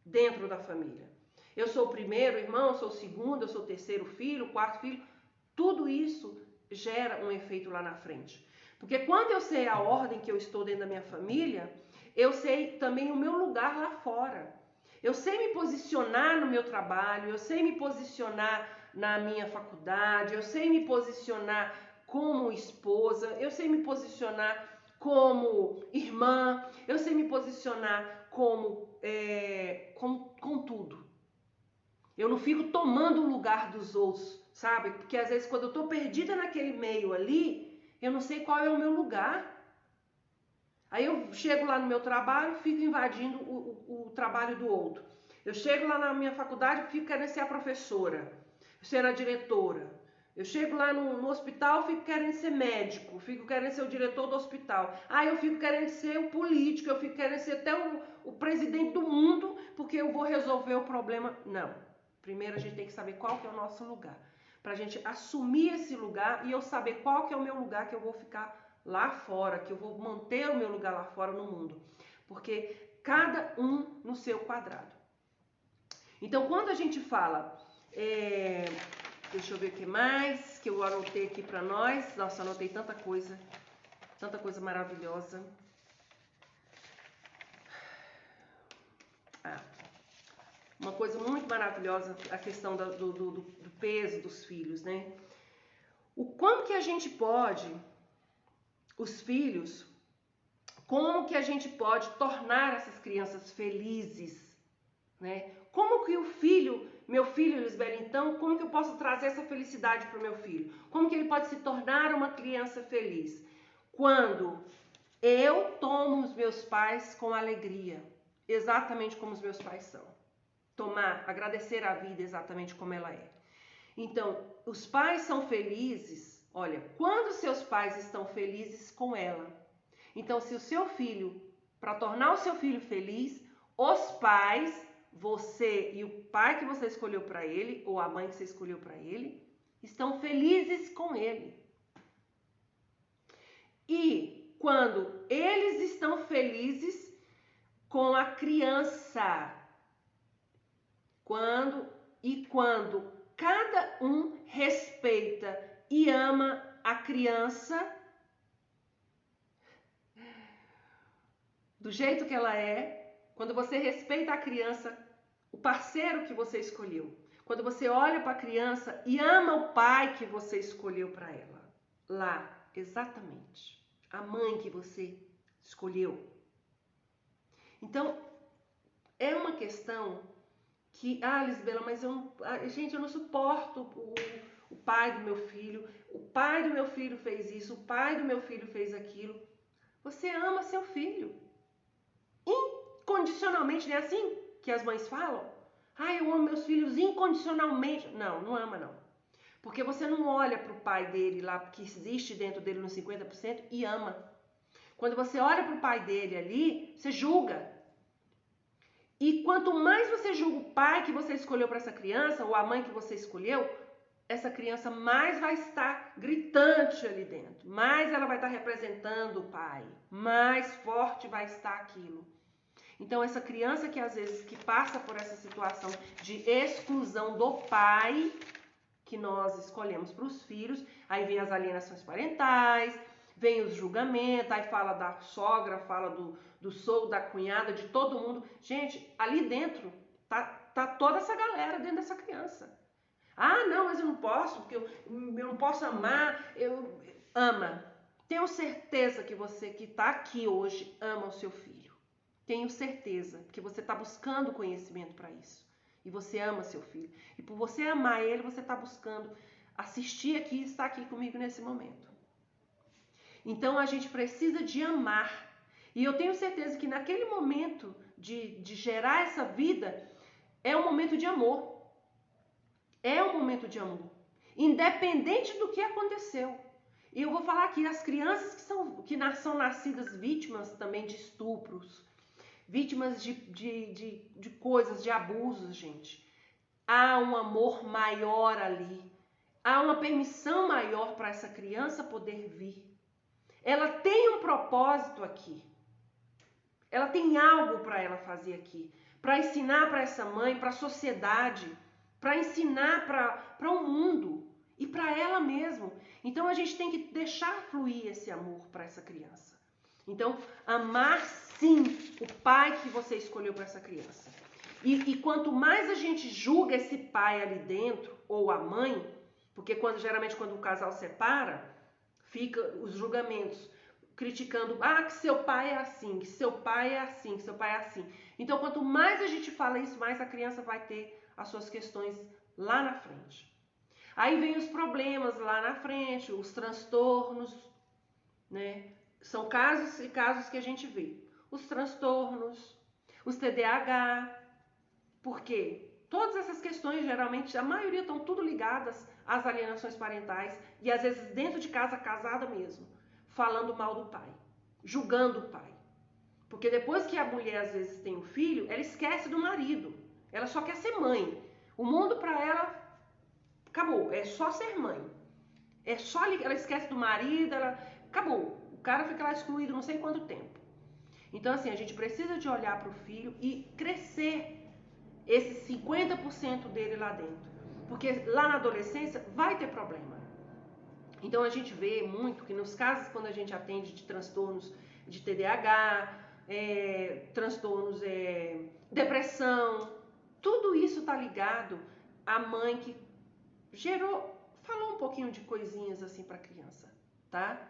[SPEAKER 1] dentro da família. Eu sou o primeiro irmão, eu sou o segundo, eu sou o terceiro filho, o quarto filho. Tudo isso gera um efeito lá na frente. Porque quando eu sei a ordem que eu estou dentro da minha família, eu sei também o meu lugar lá fora. Eu sei me posicionar no meu trabalho, eu sei me posicionar na minha faculdade, eu sei me posicionar como esposa, eu sei me posicionar como irmã, eu sei me posicionar com tudo. Eu não fico tomando o lugar dos outros, sabe? Porque às vezes quando eu estou perdida naquele meio ali, eu não sei qual é o meu lugar. Aí eu chego lá no meu trabalho, fico invadindo o trabalho do outro. Eu chego lá na minha faculdade, fico querendo ser a professora, ser a diretora. Eu chego lá no hospital, fico querendo ser médico, fico querendo ser o diretor do hospital. Aí eu fico querendo ser o político, eu fico querendo ser até o presidente do mundo, porque eu vou resolver o problema. Não. Primeiro a gente tem que saber qual que é o nosso lugar. Para a gente assumir esse lugar e eu saber qual que é o meu lugar que eu vou ficar lá fora, que eu vou manter o meu lugar lá fora no mundo. Porque cada um no seu quadrado. Então, quando a gente fala... deixa eu ver o que mais que eu anotei aqui para nós. Nossa, anotei tanta coisa maravilhosa. Uma coisa muito maravilhosa, a questão do peso dos filhos, né? Como que a gente pode, os filhos, como que a gente pode tornar essas crianças felizes, né? Como que meu filho, Lisbela, então, como que eu posso trazer essa felicidade para o meu filho? Como que ele pode se tornar uma criança feliz? Quando eu tomo os meus pais com alegria, exatamente como os meus pais são. Agradecer a vida exatamente como ela é. Então, os pais são felizes, olha, quando seus pais estão felizes com ela. Então, se o seu filho, para tornar o seu filho feliz, os pais, você e o pai que você escolheu para ele, ou a mãe que você escolheu para ele, estão felizes com ele. E quando eles estão felizes com a criança, quando cada um respeita e ama a criança do jeito que ela é, quando você respeita a criança, o parceiro que você escolheu, quando você olha para a criança e ama o pai que você escolheu para ela, lá exatamente a mãe que você escolheu. Então, é uma questão que, Lisbela, mas gente, eu não suporto o pai do meu filho. O pai do meu filho fez isso, o pai do meu filho fez aquilo. Você ama seu filho incondicionalmente, não é assim que as mães falam? Eu amo meus filhos incondicionalmente. Não, não ama não. Porque você não olha para o pai dele lá, que existe dentro dele nos 50% e ama. Quando você olha para o pai dele ali, você julga. E quanto mais você julga o pai que você escolheu para essa criança, ou a mãe que você escolheu, essa criança mais vai estar gritante ali dentro. Mais ela vai estar representando o pai. Mais forte vai estar aquilo. Então, essa criança que às vezes que passa por essa situação de exclusão do pai, que nós escolhemos para os filhos, aí vem as alienações parentais, vem os julgamentos, aí fala da sogra, fala do sogro, da cunhada, de todo mundo. Gente, ali dentro tá toda essa galera dentro dessa criança. Não, mas eu não posso, porque eu não posso amar. Ama. Tenho certeza que você que está aqui hoje ama o seu filho. Tenho certeza, porque você está buscando conhecimento para isso. E você ama seu filho. E por você amar ele, você está buscando assistir aqui e estar aqui comigo nesse momento. Então a gente precisa de amar. E eu tenho certeza que naquele momento de gerar essa vida, é um momento de amor. É um momento de amor. Independente do que aconteceu. E eu vou falar aqui, as crianças que são nascidas vítimas também de estupros, vítimas de coisas, de abusos, gente. Há um amor maior ali. Há uma permissão maior para essa criança poder vir. Ela tem um propósito aqui. Ela tem algo para ela fazer aqui. Para ensinar para essa mãe, para a sociedade, para ensinar para o mundo e para ela mesma. Então a gente tem que deixar fluir esse amor para essa criança. Então, amar sim o pai que você escolheu para essa criança. E quanto mais a gente julga esse pai ali dentro, ou a mãe, porque geralmente quando o casal separa, fica os julgamentos, criticando, que seu pai é assim, que seu pai é assim, que seu pai é assim. Então, quanto mais a gente fala isso, mais a criança vai ter as suas questões lá na frente. Aí vem os problemas lá na frente, os transtornos, né? São casos e casos que a gente vê. Os transtornos, os TDAH. Por quê? Todas essas questões, geralmente, a maioria estão tudo ligadas às alienações parentais e às vezes dentro de casa, casada mesmo, falando mal do pai, julgando o pai. Porque depois que a mulher às vezes tem um filho, ela esquece do marido. Ela só quer ser mãe. O mundo para ela acabou, é só ser mãe. Ela esquece do marido, acabou. O cara fica lá excluído não sei quanto tempo. Então, assim, a gente precisa de olhar para o filho e crescer esses 50% dele lá dentro. Porque lá na adolescência vai ter problema. Então, a gente vê muito que nos casos quando a gente atende de transtornos de TDAH, transtornos, depressão, tudo isso está ligado à mãe que falou um pouquinho de coisinhas assim para a criança, tá?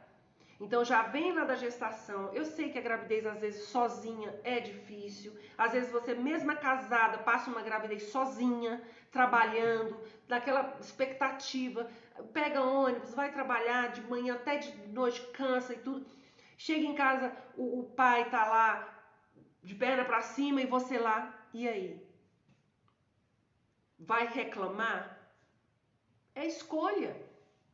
[SPEAKER 1] Então já vem lá da gestação. Eu sei que a gravidez às vezes sozinha é difícil. Às vezes você mesma casada passa uma gravidez sozinha, trabalhando, naquela expectativa, pega ônibus, vai trabalhar de manhã até de noite, cansa e tudo. Chega em casa, o pai tá lá de perna para cima e você lá. E aí? Vai reclamar? É escolha.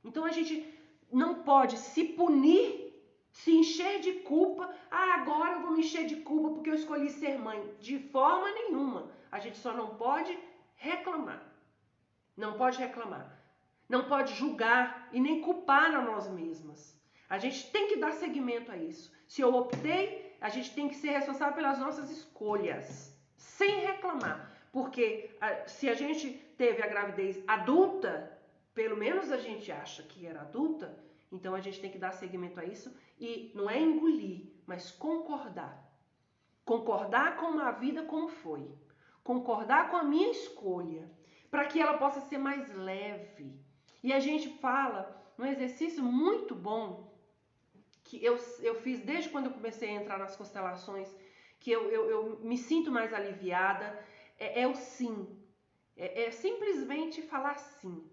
[SPEAKER 1] Então a gente não pode se punir, se encher de culpa. Agora eu vou me encher de culpa porque eu escolhi ser mãe. De forma nenhuma. A gente só não pode reclamar. Não pode reclamar. Não pode julgar e nem culpar a nós mesmas. A gente tem que dar seguimento a isso. Se eu optei, a gente tem que ser responsável pelas nossas escolhas. Sem reclamar. Porque se a gente teve a gravidez adulta, pelo menos a gente acha que era adulta, então a gente tem que dar seguimento a isso e não é engolir, mas concordar. Concordar com a vida como foi. Concordar com a minha escolha, para que ela possa ser mais leve. E a gente fala num exercício muito bom, que eu fiz desde quando eu comecei a entrar nas constelações, que eu me sinto mais aliviada, é o sim. É simplesmente falar sim.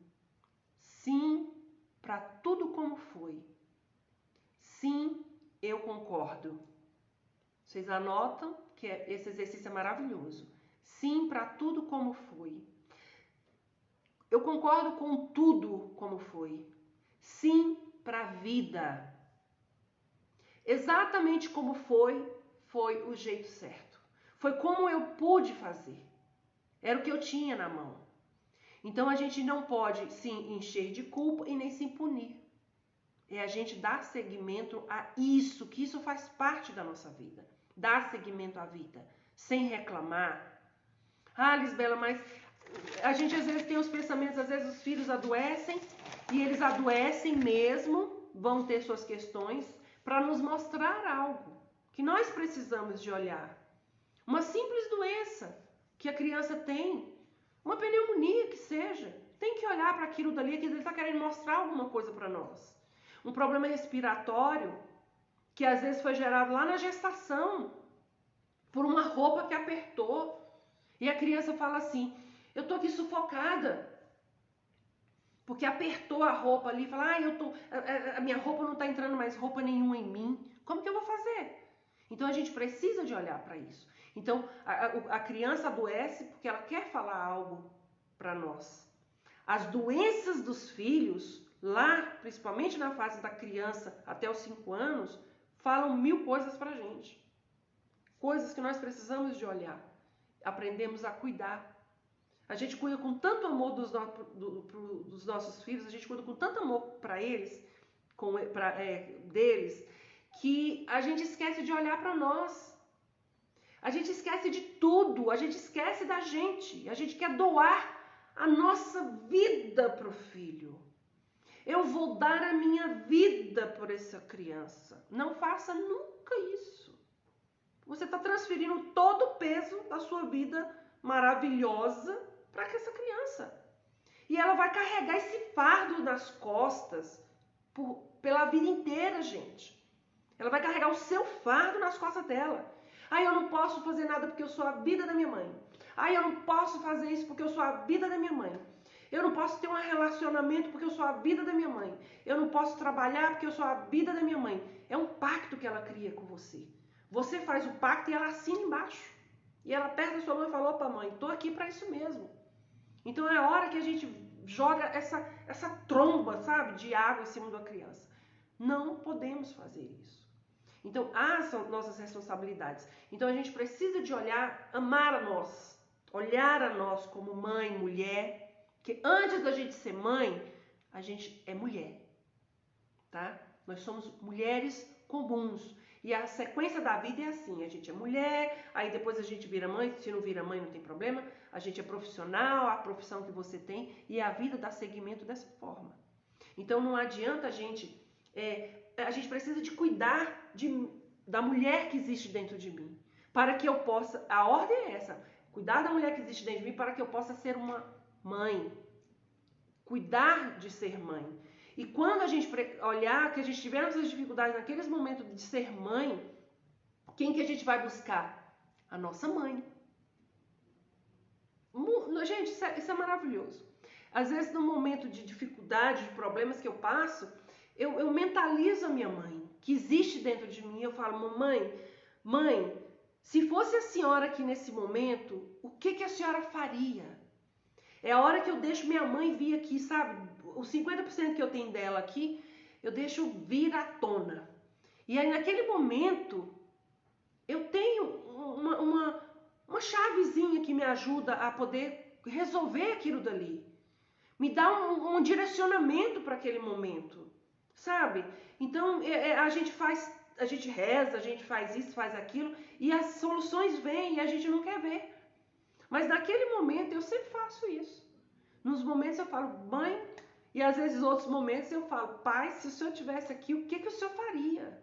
[SPEAKER 1] Sim para tudo como foi. Sim, eu concordo. Vocês anotam que esse exercício é maravilhoso. Sim para tudo como foi. Eu concordo com tudo como foi. Sim para a vida. Exatamente como foi o jeito certo. Foi como eu pude fazer. Era o que eu tinha na mão. Então a gente não pode se encher de culpa e nem se punir. É a gente dar seguimento a isso, que isso faz parte da nossa vida. Dar seguimento à vida, sem reclamar. Ah, Lisbela, mas a gente às vezes tem os pensamentos, às vezes os filhos adoecem, e eles adoecem mesmo, vão ter suas questões, para nos mostrar algo que nós precisamos de olhar. Uma simples doença que a criança tem, uma pneumonia que seja, tem que olhar para aquilo dali, que ele está querendo mostrar alguma coisa para nós. Um problema respiratório que às vezes foi gerado lá na gestação por uma roupa que apertou. E a criança fala assim, eu tô aqui sufocada porque apertou a roupa ali, fala, a minha roupa não está entrando mais roupa nenhuma em mim. Como que eu vou fazer? Então a gente precisa de olhar para isso. Então a criança adoece porque ela quer falar algo para nós. As doenças dos filhos, lá, principalmente na fase da criança até os 5 anos, falam 1000 coisas para a gente. Coisas que nós precisamos de olhar. Aprendemos a cuidar. A gente cuida com tanto amor dos nossos filhos, a gente cuida com tanto amor para eles, deles, que a gente esquece de olhar para nós. A gente esquece de tudo, a gente esquece da gente. A gente quer doar a nossa vida para o filho. Eu vou dar a minha vida por essa criança. Não faça nunca isso. Você está transferindo todo o peso da sua vida maravilhosa para essa criança. E ela vai carregar esse fardo nas costas pela vida inteira, gente. Ela vai carregar o seu fardo nas costas dela. Ai, eu não posso fazer nada porque eu sou a vida da minha mãe. Ai, eu não posso fazer isso porque eu sou a vida da minha mãe. Eu não posso ter um relacionamento porque eu sou a vida da minha mãe. Eu não posso trabalhar porque eu sou a vida da minha mãe. É um pacto que ela cria com você. Você faz o pacto e ela assina embaixo. E ela perde a sua mão e fala, opa mãe, tô aqui para isso mesmo. Então é hora que a gente joga essa tromba, sabe, de água em cima da criança. Não podemos fazer isso. Então, são nossas responsabilidades. Então, a gente precisa de olhar, amar a nós, olhar a nós como mãe, mulher, que antes da gente ser mãe, a gente é mulher, tá? Nós somos mulheres comuns. E a sequência da vida é assim, a gente é mulher, aí depois a gente vira mãe, se não vira mãe não tem problema, a gente é profissional, a profissão que você tem, e a vida dá seguimento dessa forma. Então, não adianta a gente precisa de cuidar da mulher que existe dentro de mim, para que eu possa, a ordem é essa, cuidar da mulher que existe dentro de mim para que eu possa ser uma mãe, cuidar de ser mãe. E quando a gente olhar que a gente tiver essas dificuldades naqueles momentos de ser mãe, quem que a gente vai buscar? A nossa mãe. Gente, isso é maravilhoso. Às vezes no momento de dificuldade, de problemas que eu passo, eu mentalizo a minha mãe, que existe dentro de mim. Eu falo, mãe, se fosse a senhora aqui nesse momento, o que a senhora faria? É a hora que eu deixo minha mãe vir aqui, sabe? Os 50% que eu tenho dela aqui, eu deixo vir à tona. E aí naquele momento, eu tenho uma chavezinha que me ajuda a poder resolver aquilo dali. Me dá um direcionamento para aquele momento. Sabe? Então, a gente reza, a gente faz isso, faz aquilo, e as soluções vêm e a gente não quer ver. Mas naquele momento eu sempre faço isso. Nos momentos eu falo, mãe, e às vezes outros momentos eu falo, pai, se o senhor estivesse aqui, o que o senhor faria?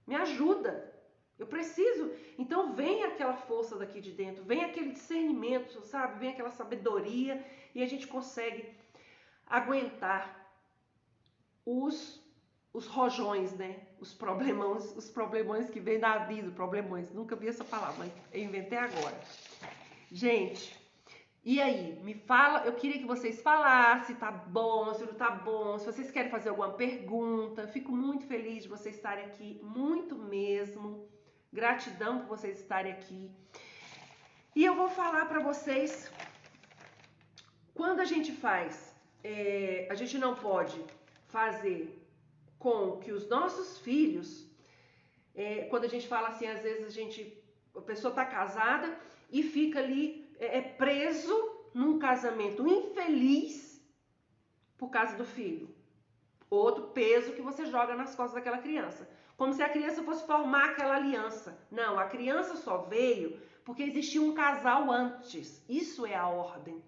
[SPEAKER 1] Me ajuda. Eu preciso. Então vem aquela força daqui de dentro, vem aquele discernimento, sabe? Vem aquela sabedoria e a gente consegue aguentar os os rojões, né? Os problemões que vêm da vida, problemões. Nunca vi essa palavra, mas eu inventei agora. Gente, e aí? Me fala, eu queria que vocês falassem se tá bom, se não tá bom, se vocês querem fazer alguma pergunta. Eu fico muito feliz de vocês estarem aqui, muito mesmo. Gratidão por vocês estarem aqui. E eu vou falar para vocês, quando a gente faz, a gente não pode fazer com que os nossos filhos, quando a gente fala assim, às vezes a pessoa está casada e fica ali preso num casamento infeliz por causa do filho. Outro peso que você joga nas costas daquela criança. Como se a criança fosse formar aquela aliança. Não, a criança só veio porque existia um casal antes. Isso é a ordem.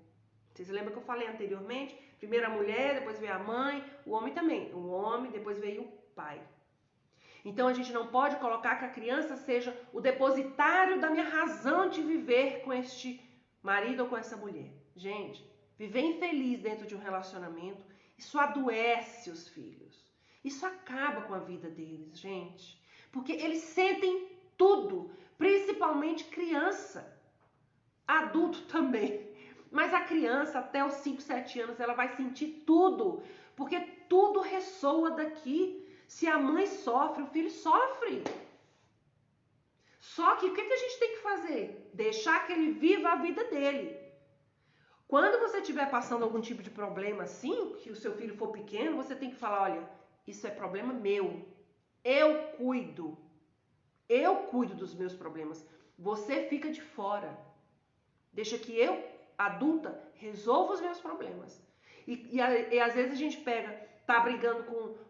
[SPEAKER 1] Vocês lembram que eu falei anteriormente? Primeiro a mulher, depois veio a mãe, o homem também. O homem, depois veio o pai. Então a gente não pode colocar que a criança seja o depositário da minha razão de viver com este marido ou com essa mulher. Gente, viver infeliz dentro de um relacionamento, isso adoece os filhos. Isso acaba com a vida deles, gente. Porque eles sentem tudo, principalmente criança. Adulto também. Mas a criança, até os 5, 7 anos, ela vai sentir tudo. Porque tudo ressoa daqui. Se a mãe sofre, o filho sofre. Só que o que a gente tem que fazer? Deixar que ele viva a vida dele. Quando você estiver passando algum tipo de problema assim, que o seu filho for pequeno, você tem que falar, olha, isso é problema meu. Eu cuido. Eu cuido dos meus problemas. Você fica de fora. Deixa que eu, adulta, resolva os meus problemas. E às vezes a gente tá brigando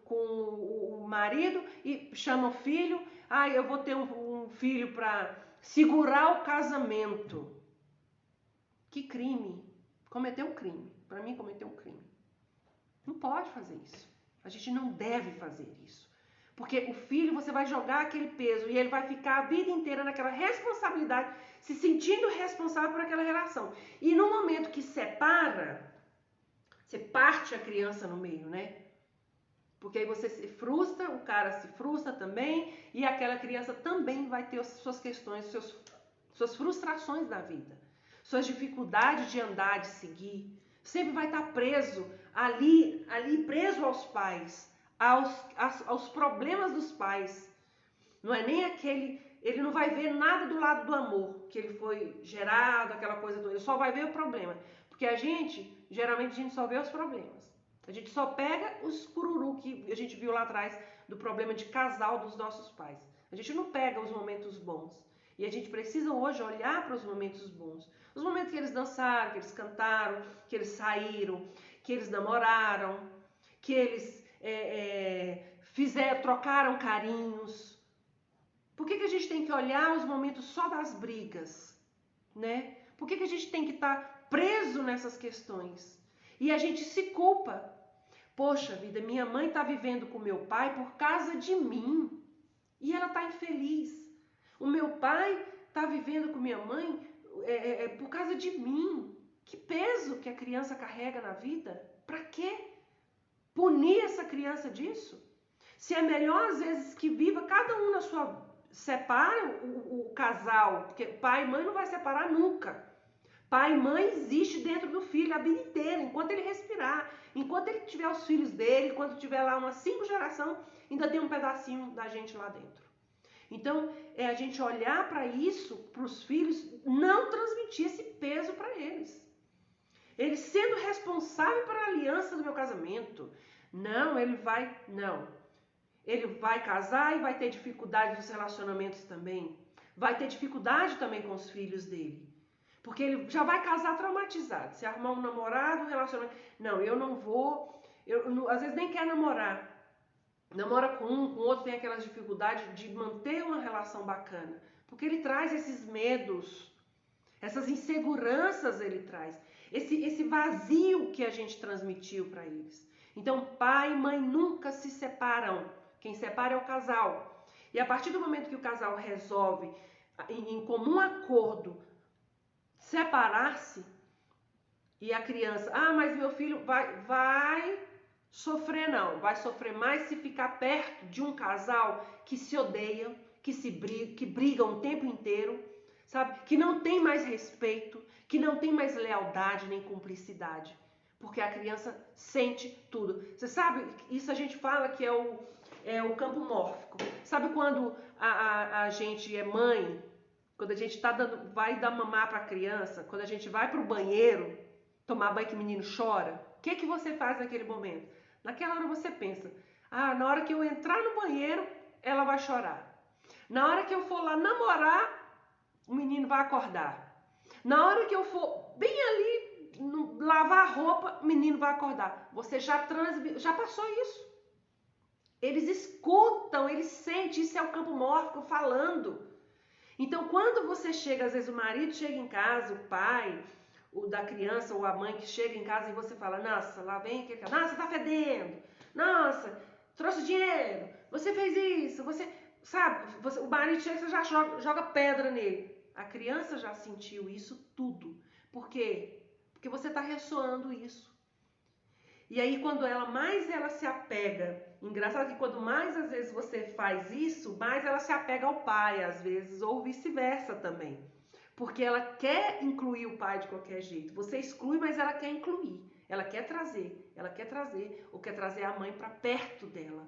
[SPEAKER 1] com o marido e chama o filho. Eu vou ter um filho para segurar o casamento. Que crime. Cometeu um crime. Para mim, cometeu um crime. Não pode fazer isso. A gente não deve fazer isso. Porque o filho, você vai jogar aquele peso e ele vai ficar a vida inteira naquela responsabilidade, se sentindo responsável por aquela relação. E no momento que separa, você parte a criança no meio, né? Porque aí você se frustra, o cara se frustra também e aquela criança também vai ter suas questões, suas frustrações da vida, suas dificuldades de andar, de seguir. Sempre vai estar preso ali preso aos pais, aos problemas dos pais. Não é nem ele não vai ver nada do lado do amor, que ele foi gerado, aquela coisa toda, ele só vai ver o problema. Porque geralmente a gente só vê os problemas. A gente só pega os cururu que a gente viu lá atrás do problema de casal dos nossos pais. A gente não pega os momentos bons. E a gente precisa hoje olhar para os momentos bons. Os momentos que eles dançaram, que eles cantaram, que eles saíram, que eles namoraram, que eles trocaram carinhos. Por que a gente tem que olhar os momentos só das brigas, né? Por que a gente tem que estar preso nessas questões? E a gente se culpa. Poxa vida, minha mãe está vivendo com meu pai por causa de mim. E ela está infeliz. O meu pai está vivendo com minha mãe por causa de mim. Que peso que a criança carrega na vida? Para quê? Punir essa criança disso? Se é melhor, às vezes, que viva cada um na sua... Separa o casal, porque pai e mãe não vai separar nunca. Pai e mãe existe dentro do filho a vida inteira, enquanto ele respirar. Enquanto ele tiver os filhos dele, enquanto tiver lá umas 5 gerações, ainda tem um pedacinho da gente lá dentro. Então, é a gente olhar para isso, para os filhos, não transmitir esse peso para eles. Ele sendo responsável para a aliança do meu casamento. Não. Ele vai casar e vai ter dificuldade nos relacionamentos também. Vai ter dificuldade também com os filhos dele. Porque ele já vai casar traumatizado. Se arrumar um namorado, um relacionamento... Não, eu não vou... às vezes nem quer namorar. Namora com um, com o outro tem aquelas dificuldades de manter uma relação bacana. Porque ele traz esses medos, essas inseguranças ele traz. Esse vazio que a gente transmitiu para eles. Então, pai e mãe nunca se separam. Quem separa é o casal. E a partir do momento que o casal resolve, em comum acordo, separar-se, e a criança, mas meu filho vai Sofrer não, vai sofrer mais se ficar perto de um casal que se odeia, que brigam o tempo inteiro, sabe? Que não tem mais respeito, que não tem mais lealdade nem cumplicidade. Porque a criança sente tudo. Você sabe, isso a gente fala que é o campo mórfico. Sabe quando a gente é mãe, quando a gente vai dar mamar para a criança, quando a gente vai para o banheiro, tomar banho que o menino chora, o que você faz naquele momento? Naquela hora você pensa, na hora que eu entrar no banheiro, ela vai chorar. Na hora que eu for lá namorar, o menino vai acordar. Na hora que eu for bem ali, lavar a roupa, o menino vai acordar. Você já passou isso. Eles escutam, eles sentem, isso é o campo mórfico falando. Então, quando você chega, às vezes o marido chega em casa, o pai, o da criança ou a mãe que chega em casa e você fala, nossa, lá vem aquele cara, nossa, tá fedendo, nossa, trouxe dinheiro, você fez isso, você, sabe, o marido chega e você já joga pedra nele. A criança já sentiu isso tudo. Por quê? Porque você está ressoando isso. E aí, quando mais ela se apega, engraçado que quanto mais às vezes você faz isso, mais ela se apega ao pai, às vezes, ou vice-versa também. Porque ela quer incluir o pai de qualquer jeito. Você exclui, mas ela quer incluir. Ela quer trazer, ou quer trazer a mãe para perto dela.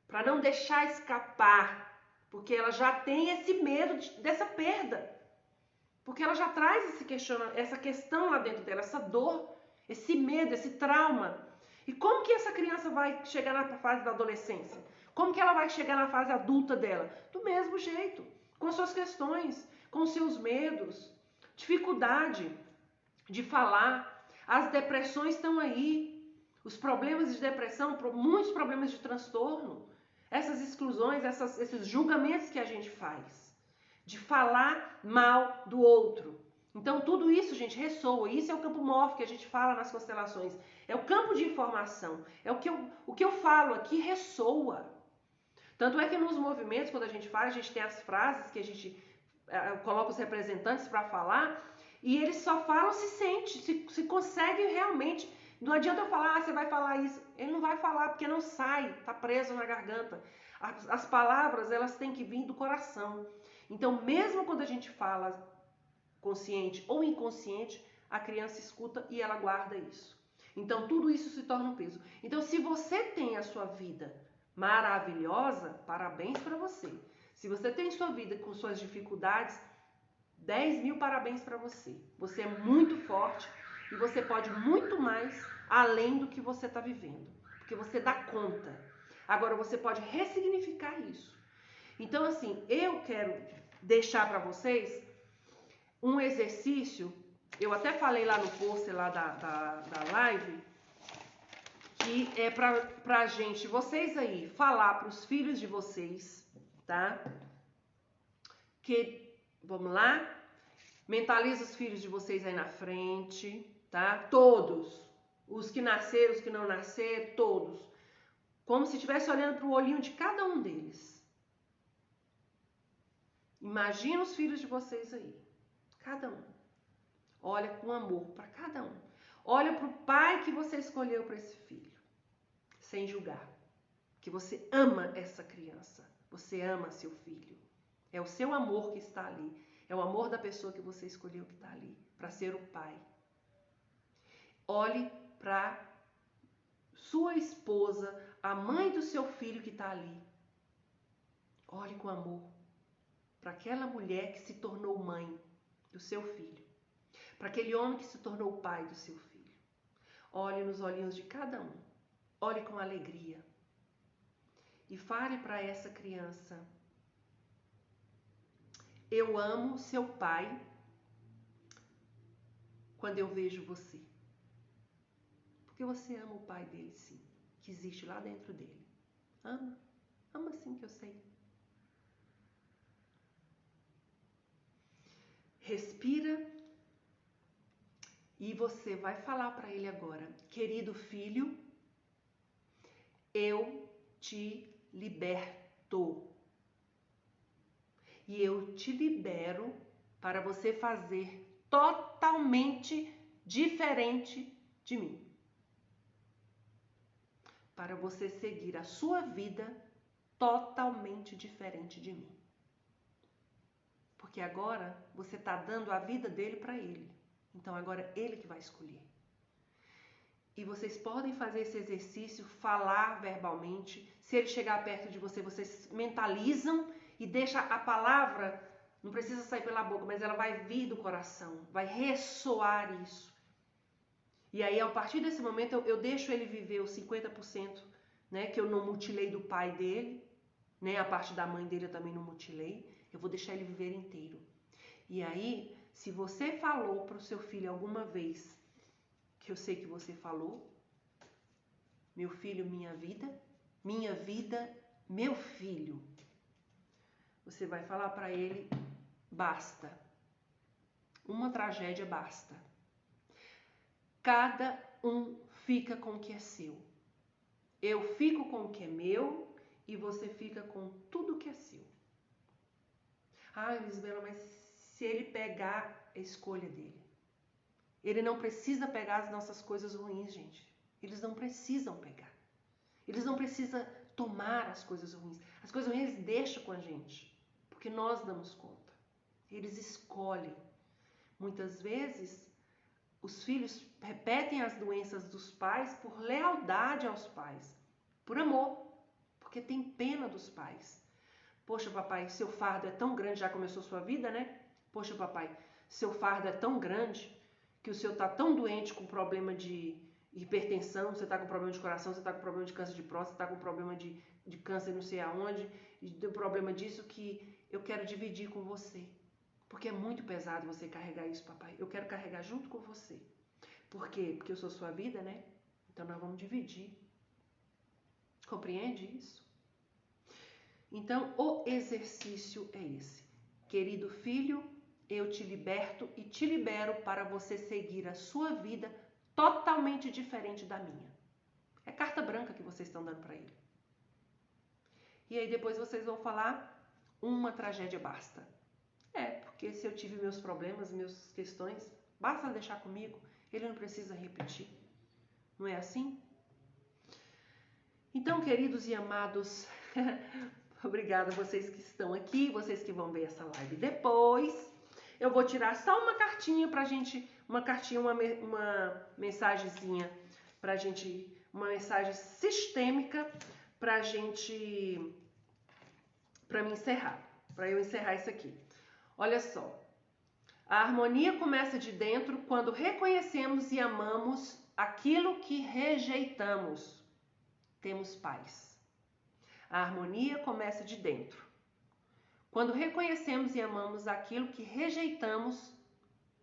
[SPEAKER 1] Para não deixar escapar. Porque ela já tem esse medo dessa perda. Porque ela já traz essa questão lá dentro dela, essa dor, esse medo, esse trauma. E como que essa criança vai chegar na fase da adolescência? Como que ela vai chegar na fase adulta dela? Do mesmo jeito, com suas questões, com seus medos, dificuldade de falar. As depressões estão aí, os problemas de depressão, muitos problemas de transtorno, essas exclusões, esses julgamentos que a gente faz, de falar mal do outro. Então, tudo isso, gente, ressoa. Isso é o campo mórfico que a gente fala nas constelações. É o campo de informação. É o que eu falo aqui ressoa. Tanto é que nos movimentos, quando a gente faz, a gente tem as frases que a gente coloca os representantes para falar e eles só falam se sente, se consegue realmente. Não adianta eu falar, você vai falar isso. Ele não vai falar porque não sai, está preso na garganta. As palavras, elas têm que vir do coração. Então, mesmo quando a gente fala consciente ou inconsciente, a criança escuta e ela guarda isso. Então, tudo isso se torna um peso. Então, se você tem a sua vida maravilhosa, parabéns para você. Se você tem sua vida com suas dificuldades, 10 mil parabéns para você. Você é muito forte e você pode muito mais além do que você está vivendo. Porque você dá conta. Agora, você pode ressignificar isso. Então, assim, eu quero deixar para vocês um exercício, eu até falei lá no post lá da live, que é pra gente, vocês aí, falar pros filhos de vocês, tá? Que, vamos lá, mentaliza os filhos de vocês aí na frente, tá? Todos, os que nasceram, os que não nasceram, todos. Como se estivesse olhando pro olhinho de cada um deles. Imagina os filhos de vocês aí. Cada um. Olha com amor para cada um. Olha para o pai que você escolheu para esse filho. Sem julgar. Que você ama essa criança. Você ama seu filho. É o seu amor que está ali. É o amor da pessoa que você escolheu que está ali. Para ser o pai. Olhe para sua esposa, a mãe do seu filho que está ali. Olhe com amor para aquela mulher que se tornou mãe do seu filho. Para aquele homem que se tornou o pai do seu filho. Olhe nos olhinhos de cada um. Olhe com alegria. E fale para essa criança: eu amo seu pai quando eu vejo você. Porque você ama o pai dele, sim. Que existe lá dentro dele. Ama. Ama sim, que eu sei. Respira. E você vai falar para ele agora: querido filho, eu te liberto. E eu te libero para você fazer totalmente diferente de mim. para você seguir a sua vida totalmente diferente de mim. Porque agora você está dando a vida dele para ele. Então agora é ele que vai escolher. E vocês podem fazer esse exercício, falar verbalmente. Se ele chegar perto de você, vocês mentalizam e deixa a palavra, não precisa sair pela boca, mas ela vai vir do coração, vai ressoar isso. E aí, a partir desse momento, eu deixo ele viver os 50%, né, que eu não mutilei do pai dele, né, a parte da mãe dele eu também não mutilei. Eu vou deixar ele viver inteiro. E aí, se você falou para o seu filho alguma vez, que eu sei que você falou, meu filho, minha vida, meu filho, você vai falar para ele, basta. Uma tragédia basta. Cada um fica com o que é seu. Eu fico com o que é meu e você fica com tudo que é seu. Ah, Elisabela, mas se ele pegar a escolha dele. Ele não precisa pegar as nossas coisas ruins, gente. Eles não precisam pegar. Eles não precisam tomar as coisas ruins. As coisas ruins eles deixam com a gente, porque nós damos conta. Eles escolhem. Muitas vezes, os filhos repetem as doenças dos pais por lealdade aos pais, por amor, porque tem pena dos pais. Poxa, papai, seu fardo é tão grande, já começou sua vida, né? Poxa, papai, seu fardo é tão grande que o senhor está tão doente com problema de hipertensão, você está com problema de coração, você está com problema de câncer de próstata, você está com problema de câncer não sei aonde, do problema disso que eu quero dividir com você. Porque é muito pesado você carregar isso, papai. Eu quero carregar junto com você. Por quê? Porque eu sou sua vida, né? Então nós vamos dividir. Compreende isso? Então, o exercício é esse. Querido filho, eu te liberto e te libero para você seguir a sua vida totalmente diferente da minha. É carta branca que vocês estão dando para ele. E aí depois vocês vão falar, uma tragédia basta. Porque se eu tive meus problemas, minhas questões, basta deixar comigo, ele não precisa repetir. Não é assim? Então, queridos e amados, obrigada a vocês que estão aqui, vocês que vão ver essa live depois. Eu vou tirar só uma cartinha pra gente, uma mensagenzinha pra gente, uma mensagem sistêmica pra me encerrar, pra eu encerrar isso aqui. Olha só, a harmonia começa de dentro quando reconhecemos e amamos aquilo que rejeitamos. Temos paz. A harmonia começa de dentro. Quando reconhecemos e amamos aquilo que rejeitamos,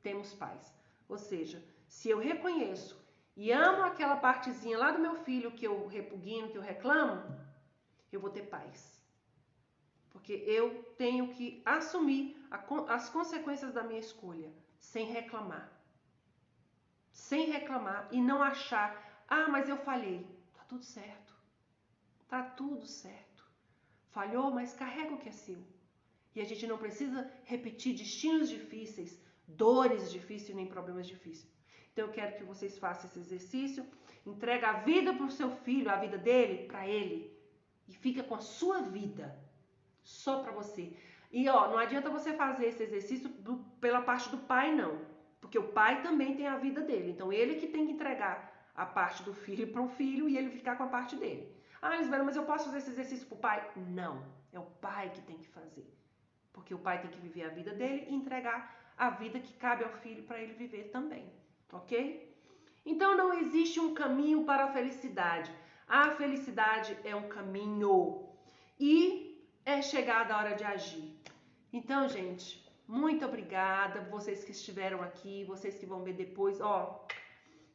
[SPEAKER 1] temos paz. Ou seja, se eu reconheço e amo aquela partezinha lá do meu filho que eu repugno, que eu reclamo, eu vou ter paz. Porque eu tenho que assumir as consequências da minha escolha, sem reclamar. Sem reclamar e não achar, mas eu falhei. Tá tudo certo. Tá tudo certo. Falhou, mas carrega o que é seu. E a gente não precisa repetir destinos difíceis, dores difíceis, nem problemas difíceis. Então eu quero que vocês façam esse exercício, entrega a vida para o seu filho, a vida dele, para ele. E fica com a sua vida. Só para você. E não adianta você fazer esse exercício pela parte do pai, não. Porque o pai também tem a vida dele. Então ele que tem que entregar a parte do filho para o filho e ele ficar com a parte dele. Elisabela, mas eu posso fazer esse exercício para o pai? Não. É o pai que tem que fazer. Porque o pai tem que viver a vida dele e entregar a vida que cabe ao filho para ele viver também. Ok? Então não existe um caminho para a felicidade. A felicidade é um caminho. E é chegada a hora de agir. Então, gente, muito obrigada vocês que estiveram aqui, vocês que vão ver depois.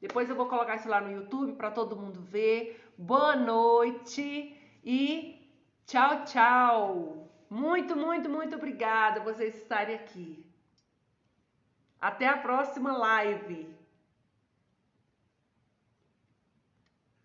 [SPEAKER 1] Depois eu vou colocar isso lá no YouTube para todo mundo ver. Boa noite e tchau, tchau. Muito, muito, muito obrigada por vocês estarem aqui. Até a próxima live.